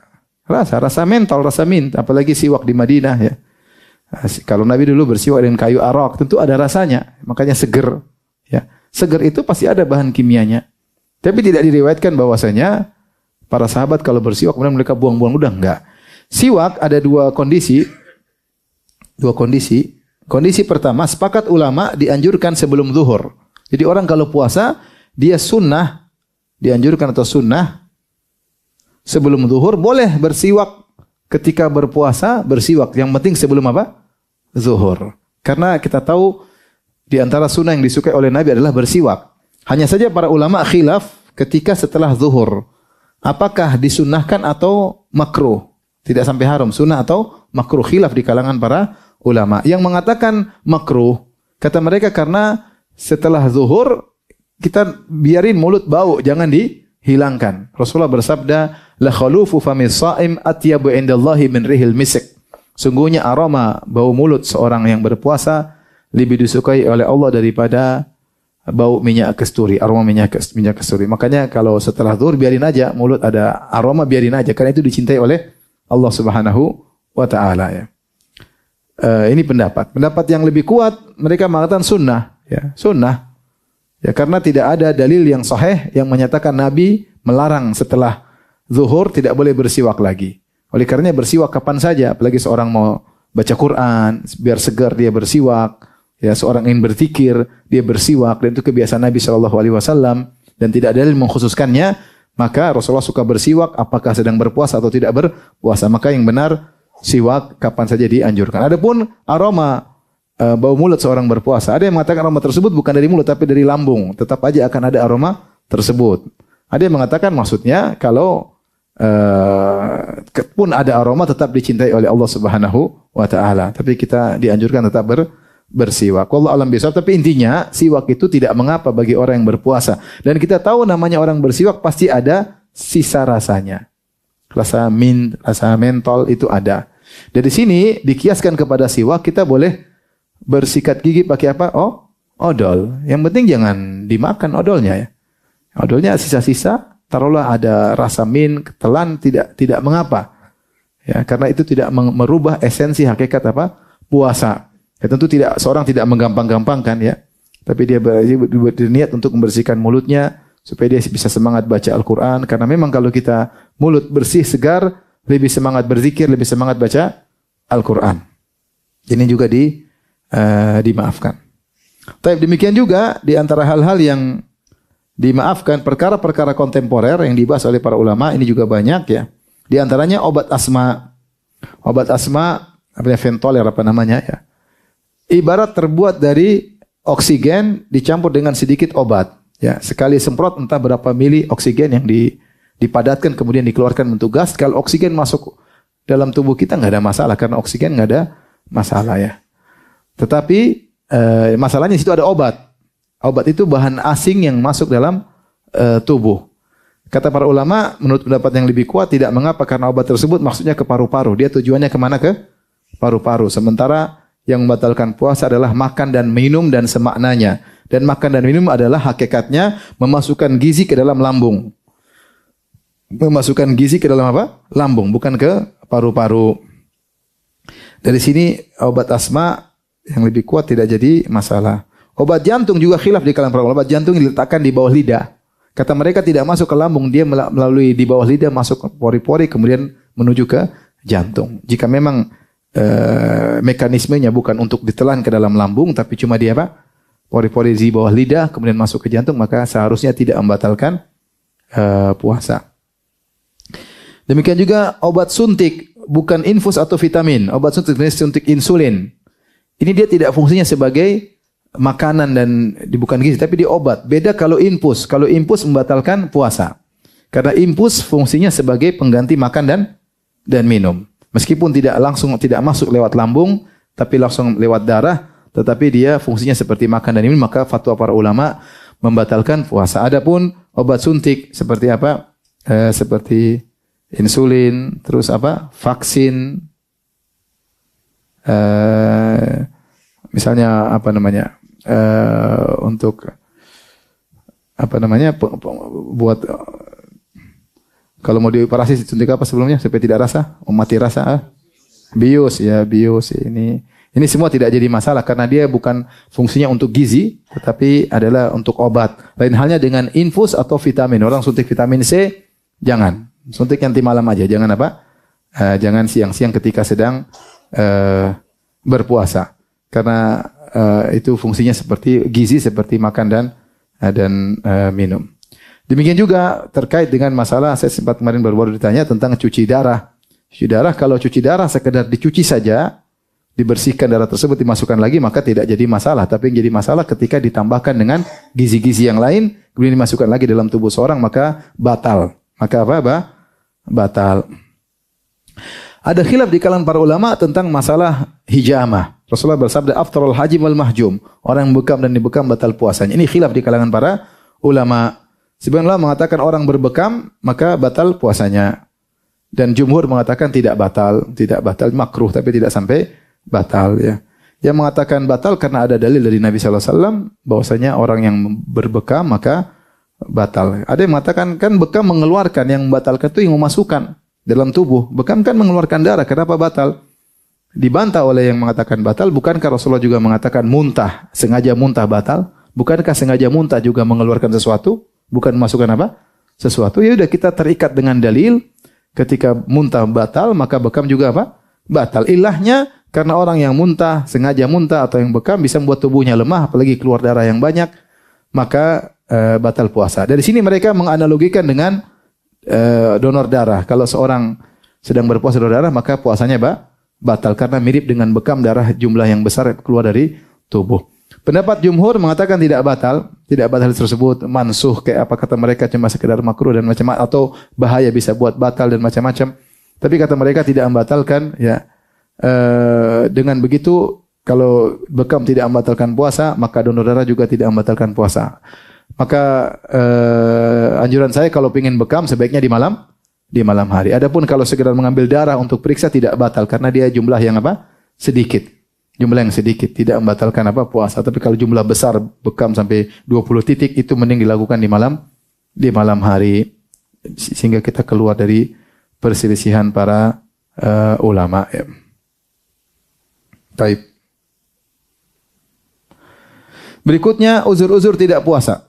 Rasa mentol, rasa mint, apalagi siwak di Madinah ya. Kalau Nabi dulu bersiwak dengan kayu arok, tentu ada rasanya, makanya seger ya. Seger itu pasti ada bahan kimianya. Tapi tidak diriwayatkan bahwasanya para sahabat kalau bersiwak kemudian mereka buang-buang ludah, enggak. Siwak ada dua kondisi. Kondisi pertama, sepakat ulama dianjurkan sebelum zuhur. Jadi orang kalau puasa, dia sunnah, dianjurkan atau sunnah, sebelum zuhur boleh bersiwak ketika berpuasa, bersiwak. Yang penting sebelum apa? Zuhur. Karena kita tahu di antara sunnah yang disukai oleh Nabi adalah bersiwak. Hanya saja para ulama khilaf ketika setelah zuhur. Apakah disunnahkan atau makruh? Tidak sampai haram, sunnah atau makruh. Khilaf di kalangan para ulama. Yang mengatakan makruh, kata mereka karena setelah zuhur kita biarin mulut bau, jangan dihilangkan. Rasulullah bersabda, la khalufu famis shaim atyabu indallahi min rihil misk. Sungguhnya aroma bau mulut seorang yang berpuasa lebih disukai oleh Allah daripada bau minyak kasturi, aroma minyak kasturi. Makanya kalau setelah zuhur biarin aja mulut ada aroma, biarin aja karena itu dicintai oleh Allah Subhanahu wa taala ya. Ini pendapat. Pendapat yang lebih kuat mereka mengatakan sunnah ya, sunnah. Ya karena tidak ada dalil yang sahih yang menyatakan Nabi melarang setelah zuhur tidak boleh bersiwak lagi. Oleh karenanya bersiwak kapan saja, apalagi seorang mau baca Quran, biar segar dia bersiwak. Ya, seorang ingin berzikir, dia bersiwak, dan itu kebiasaan Nabi SAW, dan tidak ada dalil mengkhususkannya, maka Rasulullah suka bersiwak apakah sedang berpuasa atau tidak berpuasa. Maka yang benar, siwak kapan saja dianjurkan. Adapun aroma bau mulut seorang berpuasa, ada yang mengatakan aroma tersebut bukan dari mulut tapi dari lambung, tetap aja akan ada aroma tersebut. Ada yang mengatakan maksudnya kalau pun ada aroma tetap dicintai oleh Allah Subhanahu wa taala, tapi kita dianjurkan tetap bersiwak. Wallahu alam bisawab. Tapi intinya siwak itu tidak mengapa bagi orang yang berpuasa. Dan kita tahu namanya orang bersiwak pasti ada sisa rasanya. Rasa mint, rasa mentol itu ada. Dari sini dikiaskan kepada siwak, kita boleh bersikat gigi pakai apa? Oh, odol. Yang penting jangan dimakan odolnya ya. Odolnya sisa-sisa, taruhlah ada rasa mint, telan, tidak mengapa. Ya, karena itu tidak merubah esensi hakikat apa? Puasa. Ya, tentu seorang tidak menggampang-gampangkan ya. Tapi dia berniat untuk membersihkan mulutnya supaya dia bisa semangat baca Al-Qur'an, karena memang kalau kita mulut bersih segar, lebih semangat berzikir, lebih semangat baca Al-Qur'an. Ini juga dimaafkan. Tapi demikian juga di antara hal-hal yang dimaafkan, perkara-perkara kontemporer yang dibahas oleh para ulama ini juga banyak ya. Di antaranya obat asma. Obat asma Ventoler apa namanya ya. Ibarat terbuat dari oksigen dicampur dengan sedikit obat. Ya, sekali semprot entah berapa mili oksigen yang dipadatkan kemudian dikeluarkan bentuk gas. Kalau oksigen masuk dalam tubuh kita nggak ada masalah karena oksigen nggak ada masalah ya. Tetapi masalahnya di situ ada obat. Obat itu bahan asing yang masuk dalam tubuh. Kata para ulama, menurut pendapat yang lebih kuat tidak mengapa karena obat tersebut maksudnya ke paru-paru. Dia tujuannya kemana? Ke paru-paru. Sementara yang membatalkan puasa adalah makan dan minum dan semaknanya. Dan makan dan minum adalah hakikatnya memasukkan gizi ke dalam lambung. Memasukkan gizi ke dalam apa? Lambung, bukan ke paru-paru. Dari sini obat asma yang lebih kuat tidak jadi masalah. Obat jantung juga khilaf di kalangan para ulama. Obat jantung diletakkan di bawah lidah. Kata mereka tidak masuk ke lambung, dia melalui di bawah lidah masuk ke pori-pori kemudian menuju ke jantung. Jika memang mekanismenya bukan untuk ditelan ke dalam lambung tapi cuma dia apa? Pori-pori di bawah lidah kemudian masuk ke jantung, maka seharusnya tidak membatalkan puasa. Demikian juga obat suntik, bukan infus atau vitamin. Obat suntik jenis suntik insulin. Ini dia tidak fungsinya sebagai makanan dan bukan gizi tapi dia obat. Beda kalau infus. Kalau infus membatalkan puasa. Karena infus fungsinya sebagai pengganti makan dan minum. Meskipun tidak masuk lewat lambung, tapi langsung lewat darah, tetapi dia fungsinya seperti makan dan minum, maka fatwa para ulama membatalkan puasa. Adapun obat suntik seperti apa? Seperti insulin, terus apa? Vaksin, misalnya apa namanya? Untuk apa namanya? Buat kalau mau dioperasi suntik apa sebelumnya supaya tidak rasa, mati rasa? Bius ya, bius ini semua tidak jadi masalah karena dia bukan fungsinya untuk gizi, tetapi adalah untuk obat. Lain halnya dengan infus atau vitamin. Orang suntik vitamin C, jangan. Suntik nanti malam aja, jangan apa? Jangan siang-siang ketika sedang berpuasa. karena itu fungsinya seperti gizi, seperti makan dan minum. Demikian juga terkait dengan masalah, saya sempat kemarin baru ditanya tentang cuci darah. Cuci darah, kalau cuci darah sekedar dicuci saja, dibersihkan darah tersebut, dimasukkan lagi, maka tidak jadi masalah. Tapi yang jadi masalah ketika ditambahkan dengan gizi-gizi yang lain, kemudian dimasukkan lagi dalam tubuh seorang, maka batal. Maka apa? Batal. Ada khilaf di kalangan para ulama tentang masalah hijamah. Rasulullah bersabda, aftarul hajim wal mahjum. Orang yang bekam dan dibekam batal puasanya. Ini khilaf di kalangan para ulama. Sebagian ulama mengatakan orang berbekam, maka batal puasanya. Dan jumhur mengatakan tidak batal, makruh, tapi tidak sampai batal, ya. Yang mengatakan batal karena ada dalil dari Nabi sallallahu alaihi wasallam bahwasanya orang yang berbekam maka batal. Ada yang mengatakan kan bekam mengeluarkan, yang membatalkan itu yang memasukkan dalam tubuh. Bekam kan mengeluarkan darah, kenapa batal? Dibantah oleh yang mengatakan batal, bukankah Rasulullah juga mengatakan muntah, sengaja muntah batal? Bukankah sengaja muntah juga mengeluarkan sesuatu? Bukan memasukkan apa? Sesuatu. Ya udah, kita terikat dengan dalil, ketika muntah batal, maka bekam juga apa? Batal. Ilahnya karena orang yang muntah, sengaja muntah atau yang bekam bisa membuat tubuhnya lemah, apalagi keluar darah yang banyak, maka batal puasa. Dari sini mereka menganalogikan dengan donor darah. Kalau seorang sedang berpuasa donor darah, maka puasanya batal karena mirip dengan bekam darah jumlah yang besar keluar dari tubuh. Pendapat jumhur mengatakan tidak batal tersebut mansuh, kayak apa kata mereka, cuma sekedar makruh dan macam-macam, atau bahaya bisa buat batal dan macam-macam. Tapi kata mereka tidak membatalkan, ya. Dengan begitu, kalau bekam tidak membatalkan puasa, maka donor darah juga tidak membatalkan puasa. Maka anjuran saya kalau ingin bekam sebaiknya di malam hari. Adapun kalau sekedar mengambil darah untuk periksa tidak batal karena dia jumlah yang apa? Sedikit. Jumlah yang sedikit tidak membatalkan apa? Puasa. Tapi kalau jumlah besar bekam sampai 20 titik itu mending dilakukan di malam hari sehingga kita keluar dari perselisihan para ulama, ya. Baik. Berikutnya uzur-uzur tidak puasa.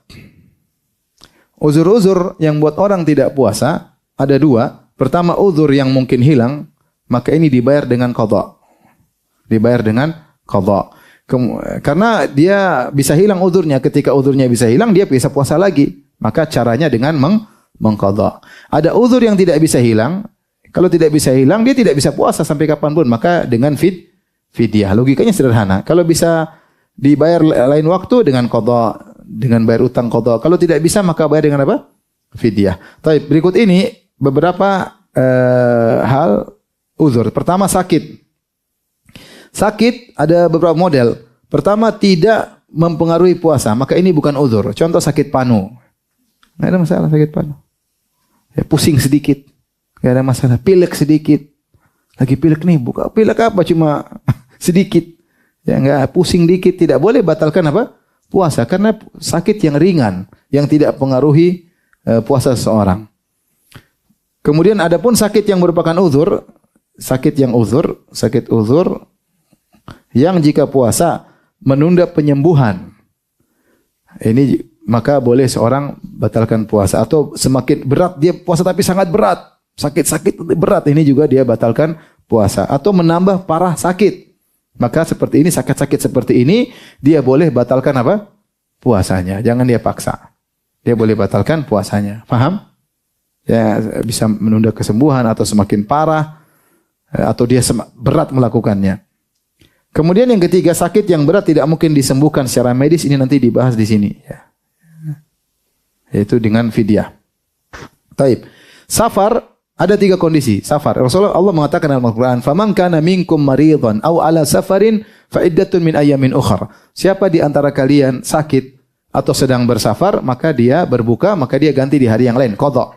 Uzur-uzur yang buat orang tidak puasa ada dua. Pertama, uzur yang mungkin hilang, maka ini dibayar dengan qadha. Dibayar dengan qadha. Karena dia bisa hilang uzurnya, ketika uzurnya bisa hilang dia bisa puasa lagi. Maka caranya dengan mengqadha. Ada uzur yang tidak bisa hilang. Kalau tidak bisa hilang dia tidak bisa puasa sampai kapanpun, maka dengan fidyah. Logikanya sederhana. Kalau bisa dibayar lain waktu dengan qadha, dengan bayar utang qadha. Kalau tidak bisa maka bayar dengan apa? Fidyah. Baik, berikut ini beberapa hal uzur. Pertama, sakit. Sakit ada beberapa model. Pertama, tidak mempengaruhi puasa, maka ini bukan uzur. Contoh sakit panu. Enggak ada masalah sakit panu. Ya, pusing sedikit. Enggak ada masalah. Pilek sedikit. Lagi pilek nih, buka pilek apa cuma sedikit. Ya, enggak, pusing dikit, tidak boleh batalkan apa? Puasa karena sakit yang ringan yang tidak pengaruhi puasa seseorang. Kemudian adapun sakit yang merupakan uzur, sakit uzur yang jika puasa menunda penyembuhan. Ini maka boleh seorang batalkan puasa, atau semakin berat dia puasa tapi sangat berat, sakit berat, ini juga dia batalkan puasa, atau menambah parah sakit. Maka seperti ini, sakit-sakit seperti ini dia boleh batalkan apa? Puasanya. Jangan dia paksa. Dia boleh batalkan puasanya. Paham? Ya, bisa menunda kesembuhan atau semakin parah atau dia berat melakukannya. Kemudian yang ketiga, sakit yang berat tidak mungkin disembuhkan secara medis, ini nanti dibahas di sini, ya. Yaitu dengan fidyah. Taib. Safar ada 3 kondisi. Safar. Rasulullah Allah mengatakan dalam Al-Quran, "Faman kana minkum maridhan aw ala safarin fa iddatun min ayyamin ukhra." Siapa di antara kalian sakit atau sedang bersafar, maka dia berbuka, maka dia ganti di hari yang lain, qadha.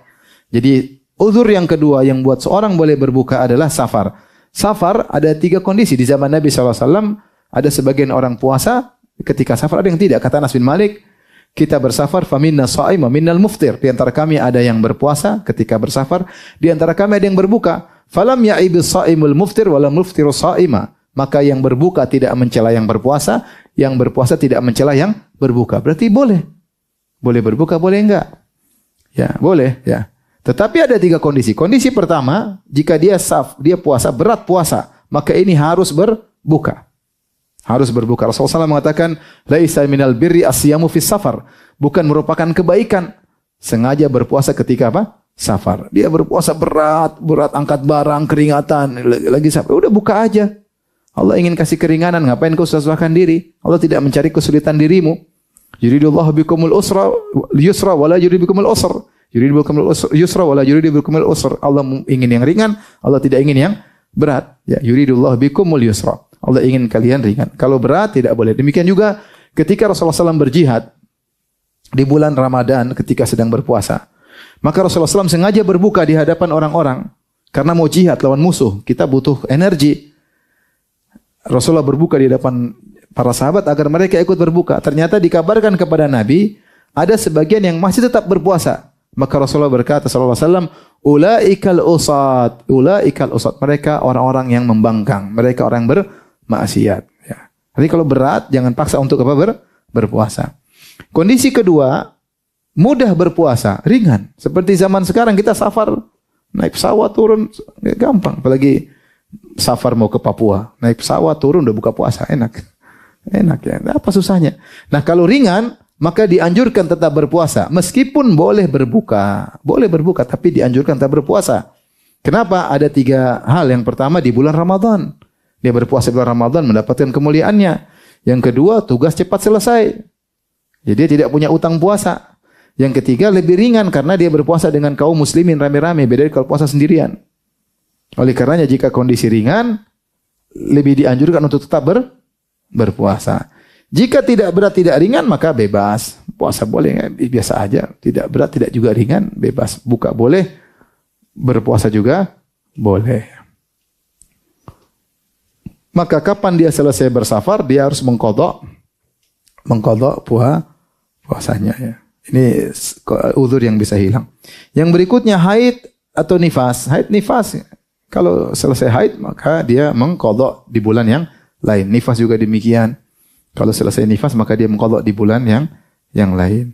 Jadi uzur yang kedua yang buat seorang boleh berbuka adalah safar. Safar ada 3 kondisi di zaman Nabi SAW. Ada sebagian orang puasa ketika safar, ada yang tidak. Kata Anas bin Malik, kita bersafar, faminna sha'im wa minnal muftir. Di antara kami ada yang berpuasa ketika bersafar, di antara kami ada yang berbuka. Falam ya'ibis sha'imul muftir walam muftiru sha'ima. Maka yang berbuka tidak mencela yang berpuasa, yang berpuasa tidak mencela yang berbuka. Berarti boleh. Boleh berbuka, boleh enggak? Ya, boleh, ya. Tetapi ada 3 kondisi. Kondisi pertama, jika dia puasa, berat puasa, maka ini harus berbuka. Harus berbuka. Rasulullah SAW mengatakan, laisa minal birri asyamu fis safar. Bukan merupakan kebaikan sengaja berpuasa ketika apa? Safar. Dia berpuasa berat angkat barang, keringatan, lagi safar. Udah buka aja. Allah ingin kasih keringanan, ngapain kau susahkan diri? Allah tidak mencari kesulitan dirimu. Yuridullahu bikumul yusra wala yuridu bikumul usra. Yuridu bikumul yusra wala yuridu bikumul usra. Allah ingin yang ringan, Allah tidak ingin yang berat. Ya, yuridullahu bikumul yusra. Allah ingin kalian ringan. Kalau berat tidak boleh. Demikian juga ketika Rasulullah SAW berjihad di bulan Ramadan ketika sedang berpuasa. Maka Rasulullah SAW sengaja berbuka di hadapan orang-orang karena mau jihad lawan musuh. Kita butuh energi. Rasulullah berbuka di hadapan para sahabat agar mereka ikut berbuka. Ternyata dikabarkan kepada Nabi, ada sebagian yang masih tetap berpuasa. Maka Rasulullah berkata sallallahu alaihi wasallam, ulaikal usat. Mereka orang-orang yang membangkang, mereka orang yang bermaksiat. Ya. Jadi kalau berat jangan paksa untuk apa? Berpuasa. Kondisi kedua, mudah berpuasa, ringan. Seperti zaman sekarang kita safar, naik pesawat turun gampang, apalagi safar mau ke Papua, naik pesawat turun udah buka puasa, enak ya. Apa susahnya? Nah kalau ringan maka dianjurkan tetap berpuasa, meskipun boleh berbuka tapi dianjurkan tetap berpuasa. Kenapa? Ada 3 hal. Yang pertama di bulan Ramadan, dia berpuasa di bulan Ramadan mendapatkan kemuliaannya. Yang kedua tugas cepat selesai, jadi dia tidak punya utang puasa. Yang ketiga lebih ringan karena dia berpuasa dengan kaum muslimin rame-rame, beda kalau puasa sendirian. Oleh karenanya jika kondisi ringan, lebih dianjurkan untuk tetap berpuasa. Jika tidak berat tidak ringan maka bebas. Puasa boleh biasa aja, tidak berat tidak juga ringan, bebas. Buka boleh, berpuasa juga boleh. Maka kapan dia selesai bersafar, dia harus mengqadha puasanya ya. Ini uzur yang bisa hilang. Yang berikutnya haid atau nifas. Haid nifas. Kalau selesai haid maka dia mengqadha di bulan yang lain. Nifas juga demikian. Kalau selesai nifas maka dia mengqadha di bulan yang lain.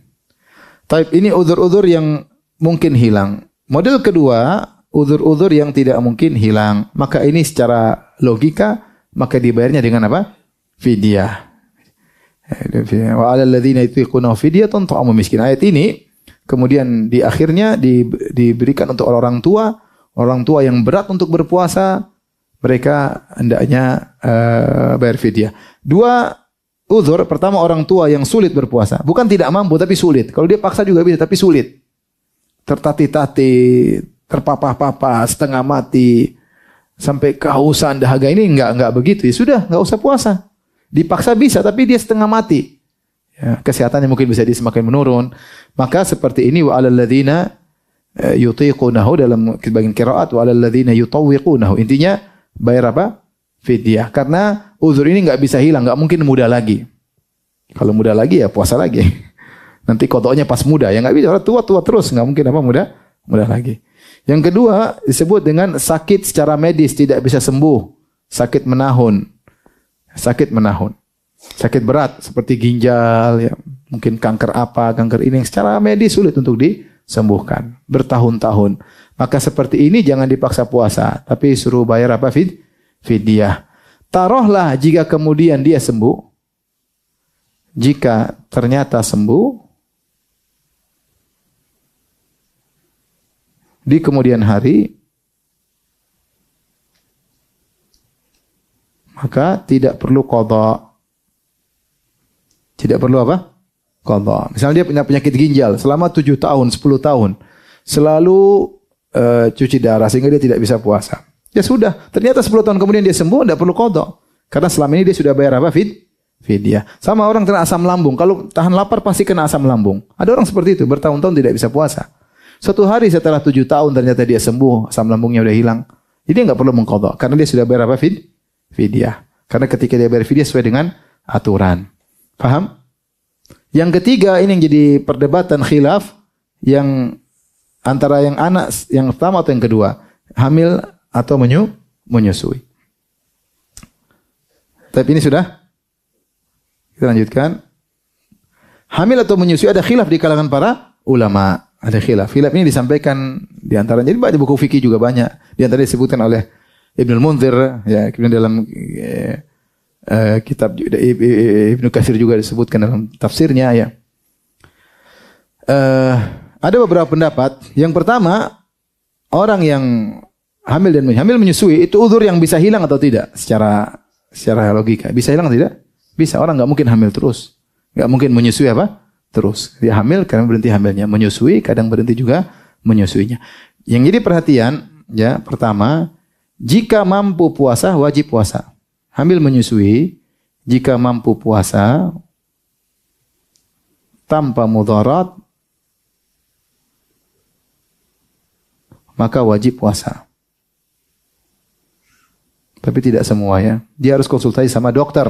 Taib ini uzur-uzur yang mungkin hilang. Model kedua, uzur-uzur yang tidak mungkin hilang. Maka ini secara logika maka dibayarnya dengan apa? Fidyah. Wa 'alal ladzina yutiqunahu fidyatun ta'amu miskin. Ayat ini kemudian di akhirnya diberikan untuk orang tua yang berat untuk berpuasa, mereka hendaknya bayar fidyah. 2 uzur, pertama orang tua yang sulit berpuasa, bukan tidak mampu tapi sulit. Kalau dia paksa juga bisa tapi sulit. Tertati-tati, terpapah-papah, setengah mati, sampai kehausan, dahaga, ini enggak begitu. Ya sudah, enggak usah puasa. Dipaksa bisa tapi dia setengah mati. Ya, kesehatannya mungkin bisa semakin menurun. Maka seperti ini wa 'alal ladzina yutiqunahu, dalam bagian qiraat wa 'alal ladzina yutawwiqunahu. Intinya bayar apa? Fidyah. Karena uzur ini enggak bisa hilang, enggak mungkin muda lagi. Kalau muda lagi ya puasa lagi. Nanti qadanya pas muda, ya enggak bisa. Orang tua terus, enggak mungkin apa muda lagi. Yang kedua disebut dengan sakit secara medis tidak bisa sembuh, sakit menahun. Sakit berat seperti ginjal, ya, mungkin kanker ini yang secara medis sulit untuk disembuhkan bertahun-tahun. Maka seperti ini jangan dipaksa puasa, tapi suruh bayar apa? Fidyah. Taruhlah jika kemudian dia sembuh, jika ternyata sembuh di kemudian hari, maka tidak perlu qadha. Tidak perlu apa? Qadha. Misalnya dia punya penyakit ginjal selama 7 tahun, 10 tahun. Selalu cuci darah sehingga dia tidak bisa puasa. Ya sudah, ternyata 10 tahun kemudian dia sembuh, tidak perlu qadha. Karena selama ini dia sudah bayar apa? Fidyah. Sama orang kena asam lambung. Kalau tahan lapar pasti kena asam lambung. Ada orang seperti itu, bertahun-tahun tidak bisa puasa. Suatu hari setelah 7 tahun ternyata dia sembuh, asam lambungnya udah hilang. Jadi enggak perlu mengqadha karena dia sudah bayar apa? Fidyah. Karena ketika dia bayar fidyah sesuai dengan aturan. Paham? Yang ketiga ini yang jadi perdebatan khilaf yang antara yang anak yang pertama atau yang kedua, hamil atau menyusui. Tapi ini sudah kita lanjutkan. Hamil atau menyusui ada khilaf di kalangan para ulama. Ada khilaf. Khilaf ini disampaikan di antara, jadi banyak buku fikih juga banyak. Di antara disebutkan oleh Ibnul Munzir, ya, kemudian dalam kitab Ibnu Katsir juga disebutkan dalam tafsirnya ya. Ada beberapa pendapat. Yang pertama, orang yang hamil dan menyusui itu uzur yang bisa hilang atau tidak secara logika. Bisa hilang atau tidak? Bisa. Orang nggak mungkin hamil terus. Nggak mungkin menyusui apa? Terus. Dia hamil kadang berhenti hamilnya, menyusui kadang berhenti juga menyusuinya. Yang jadi perhatian ya, pertama, jika mampu puasa wajib puasa. Hamil menyusui jika mampu puasa tanpa mudarat maka wajib puasa. Tapi tidak semua ya. Dia harus konsultasi sama dokter.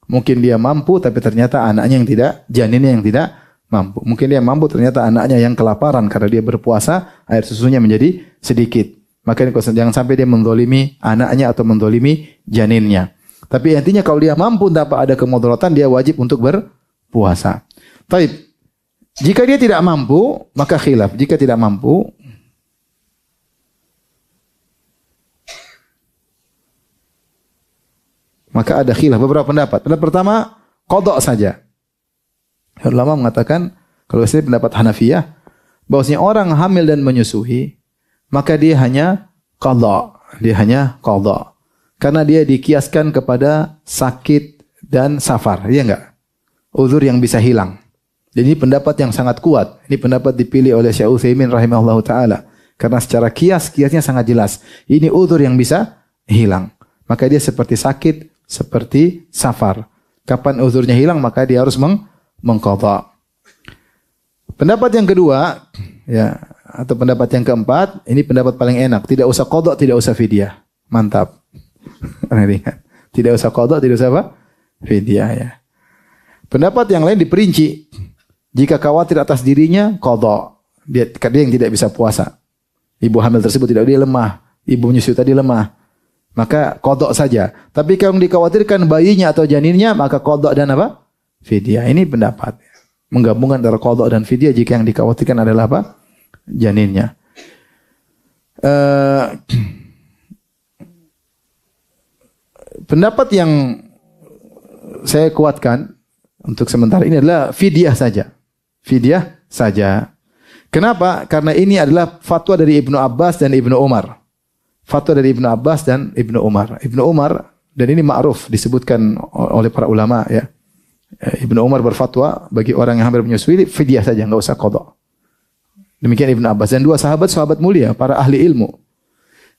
Mungkin dia mampu tapi ternyata anaknya yang tidak, janinnya yang tidak mampu. Mungkin dia mampu ternyata anaknya yang kelaparan karena dia berpuasa, air susunya menjadi sedikit. Maka jangan sampai dia mendolimi anaknya atau mendolimi janinnya. Tapi intinya kalau dia mampu tanpa ada kemudaratan, dia wajib untuk berpuasa. Taib. Jika dia tidak mampu, maka khilaf. Jika tidak mampu, maka ada khilaf, beberapa pendapat. Pendapat pertama, qadha saja. Ulama mengatakan, kalau saya pendapat Hanafiyah, bahwasanya orang hamil dan menyusui, maka dia hanya qadha. Dia hanya qadha. Karena dia dikiaskan kepada sakit dan safar. Iya enggak? Uzur yang bisa hilang. Jadi ini pendapat yang sangat kuat. Ini pendapat dipilih oleh Syekh Utsaimin rahimahullahu taala. Karena secara kiasnya sangat jelas. Ini uzur yang bisa hilang. Maka dia seperti sakit, seperti safar. Kapan uzurnya hilang maka dia harus mengqadha. Pendapat yang kedua, ya, atau pendapat yang keempat, ini pendapat paling enak. Tidak usah qadha, tidak usah fidyah. Mantap. Tidak usah qadha, tidak usah apa? Fidyah ya. Pendapat yang lain diperinci. Jika khawatir atas dirinya, qadha. Dia yang tidak bisa puasa. Ibu hamil tersebut tidak, dia lemah. Ibu menyusui tadi lemah. Maka qadha saja. Tapi kalau dikhawatirkan bayinya atau janinnya, maka qadha dan apa? Fidyah. Ini pendapat. Menggabungkan antara qadha dan fidyah jika yang dikhawatirkan adalah apa? Janinnya. Pendapat yang saya kuatkan untuk sementara ini adalah fidyah saja. Fidyah saja. Kenapa? Karena ini adalah fatwa dari Ibnu Abbas dan Ibnu Umar. Fatwa dari Ibnu Abbas dan Ibnu Umar. Ibnu Umar, dan ini ma'ruf disebutkan oleh para ulama ya. Ibnu Umar berfatwa bagi orang yang hampir menyusui fidyah saja, enggak usah qadha. Demikian Ibnu Abbas dan dua sahabat mulia, para ahli ilmu.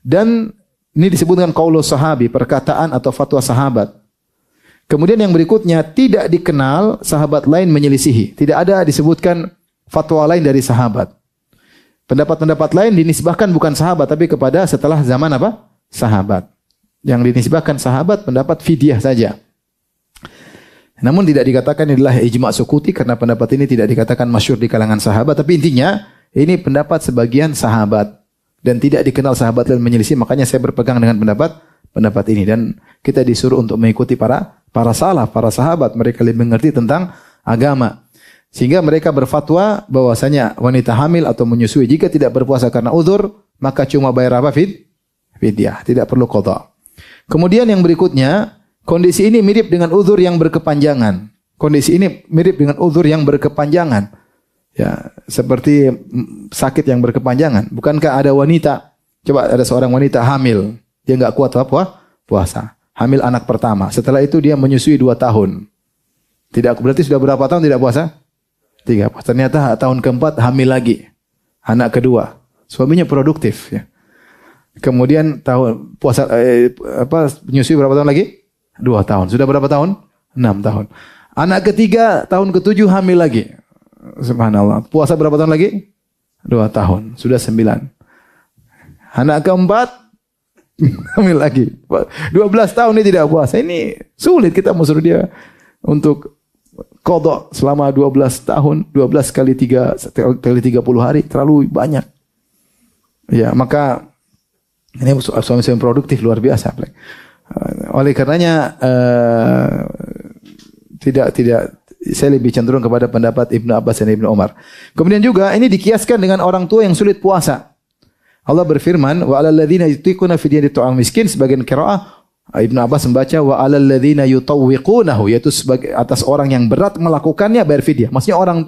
Dan ini disebutkan qaulus sahabi, perkataan atau fatwa sahabat. Kemudian yang berikutnya, tidak dikenal sahabat lain menyelisihi. Tidak ada disebutkan fatwa lain dari sahabat. Pendapat-pendapat lain dinisbahkan bukan sahabat, tapi kepada setelah zaman apa? Sahabat. Yang dinisbahkan sahabat, pendapat fidyah saja. Namun tidak dikatakan inilah ijma' sukuti, karena pendapat ini tidak dikatakan masyhur di kalangan sahabat. Tapi intinya, ini pendapat sebagian sahabat. Dan tidak dikenal sahabat lain menyelisih, makanya saya berpegang dengan pendapat ini. Dan kita disuruh untuk mengikuti para salaf, para sahabat. Mereka lebih mengerti tentang agama. Sehingga mereka berfatwa bahwasanya wanita hamil atau menyusui jika tidak berpuasa karena uzur, maka cuma bayar apa? Fidyah, tidak perlu qadha. Kemudian yang berikutnya, kondisi ini mirip dengan uzur yang berkepanjangan. Kondisi ini mirip dengan uzur yang berkepanjangan. Ya, seperti sakit yang berkepanjangan. Bukankah ada wanita, coba ada seorang wanita hamil, dia enggak kuat apa? Puasa. Hamil anak pertama. Setelah itu dia menyusui 2 tahun. Tidak, berarti sudah berapa tahun tidak puasa? 3. Ternyata tahun keempat hamil lagi. Anak kedua. Suaminya produktif ya. Kemudian tahun puasa menyusui berapa tahun lagi? 2 tahun. Sudah berapa tahun? 6 tahun. Anak ketiga tahun ke-7 hamil lagi. Subhanallah. Puasa berapa tahun lagi? 2 tahun. Sudah 9. Anak keempat hamil lagi. 12 tahun dia tidak puasa. Ini sulit kita mau suruh dia untuk qadha selama 12 tahun, 12 kali 30 hari, terlalu banyak. Ya, maka ini suami-suami produktif luar biasa. Oleh karenanya tidak saya lebih cenderung kepada pendapat Ibnu Abbas dan Ibnu Umar. Kemudian juga ini dikiaskan dengan orang tua yang sulit puasa. Allah berfirman, wa 'alal ladzina yutiquna fidyatun ta'am miskin, sebagian qiraah Ibnu Abbas membaca wa 'alal ladzina yutawwiqunahu, yaitu sebagai atas orang yang berat melakukannya bayar fidyah. Maksudnya orang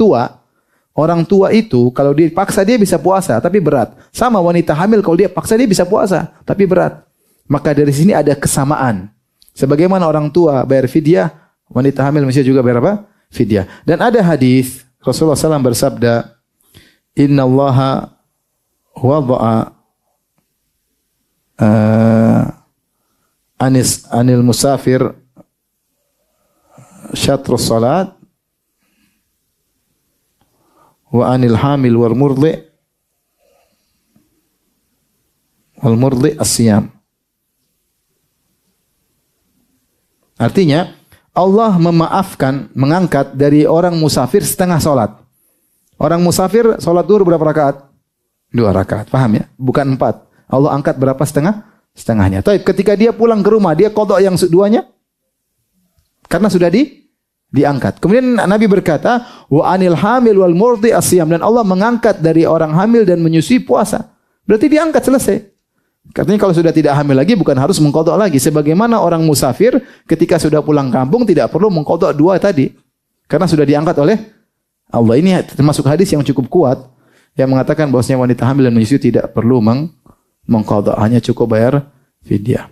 tua itu kalau dia paksa dia bisa puasa tapi berat. Sama wanita hamil kalau dia paksa dia bisa puasa tapi berat. Maka dari sini ada kesamaan. Sebagaimana orang tua bayar fidyah, wanita hamil mesti juga bayar apa? Fidyah. Dan ada hadis Rasulullah SAW bersabda, "Innallaha wada'a anil musafir syatrus salat wa anil hamil wal murdi as-siyam." Artinya Allah memaafkan, mengangkat dari orang musafir setengah salat. Orang musafir salat zuhur berapa rakaat? 2 rakaat. Paham ya? Bukan 4. Allah angkat berapa setengahnya. Tapi ketika dia pulang ke rumah, dia qada yang duanya karena sudah diangkat. Kemudian Nabi berkata, wa anil hamil wal murdi asyam, dan Allah mengangkat dari orang hamil dan menyusui puasa. Berarti diangkat, selesai. Katanya kalau sudah tidak hamil lagi bukan harus mengqada lagi. Sebagaimana orang musafir ketika sudah pulang kampung tidak perlu mengqada 2 tadi. Karena sudah diangkat oleh Allah. Ini termasuk hadis yang cukup kuat yang mengatakan bahwasanya wanita hamil dan menyusui tidak perlu mengqada, hanya cukup bayar fidyah.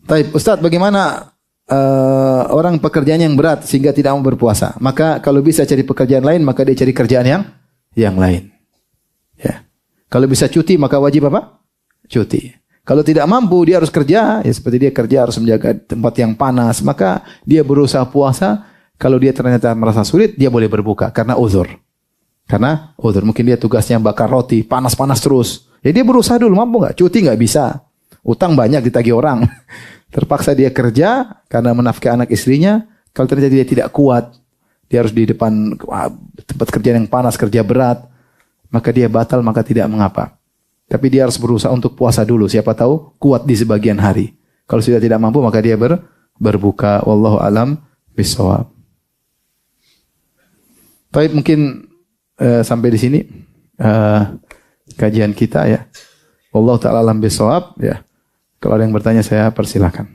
Baik, Ustaz, bagaimana orang pekerjaan yang berat sehingga tidak mau berpuasa? Maka kalau bisa cari pekerjaan lain, maka dia cari kerjaan yang lain. Ya. Kalau bisa cuti, maka wajib apa? Cuti. Kalau tidak mampu, dia harus kerja. Ya, seperti dia kerja harus menjaga tempat yang panas, maka dia berusaha puasa. Kalau dia ternyata merasa sulit, dia boleh berbuka karena uzur. Karena uzur, mungkin dia tugasnya bakar roti, panas-panas terus. Ya dia berusaha dulu, mampu nggak? Cuti nggak bisa. Utang banyak ditagih orang. Terpaksa dia kerja karena menafkahi anak istrinya. Kalau ternyata dia tidak kuat, dia harus di depan tempat kerja yang panas, kerja berat, maka dia batal, maka tidak mengapa. Tapi dia harus berusaha untuk puasa dulu. Siapa tahu kuat di sebagian hari. Kalau sudah tidak mampu, maka dia berbuka. Wallahu alam bishawab. Baik, mungkin sampai di sini kajian kita ya. Wallahu ta'ala alam bishawab ya. Kalau ada yang bertanya saya persilakan.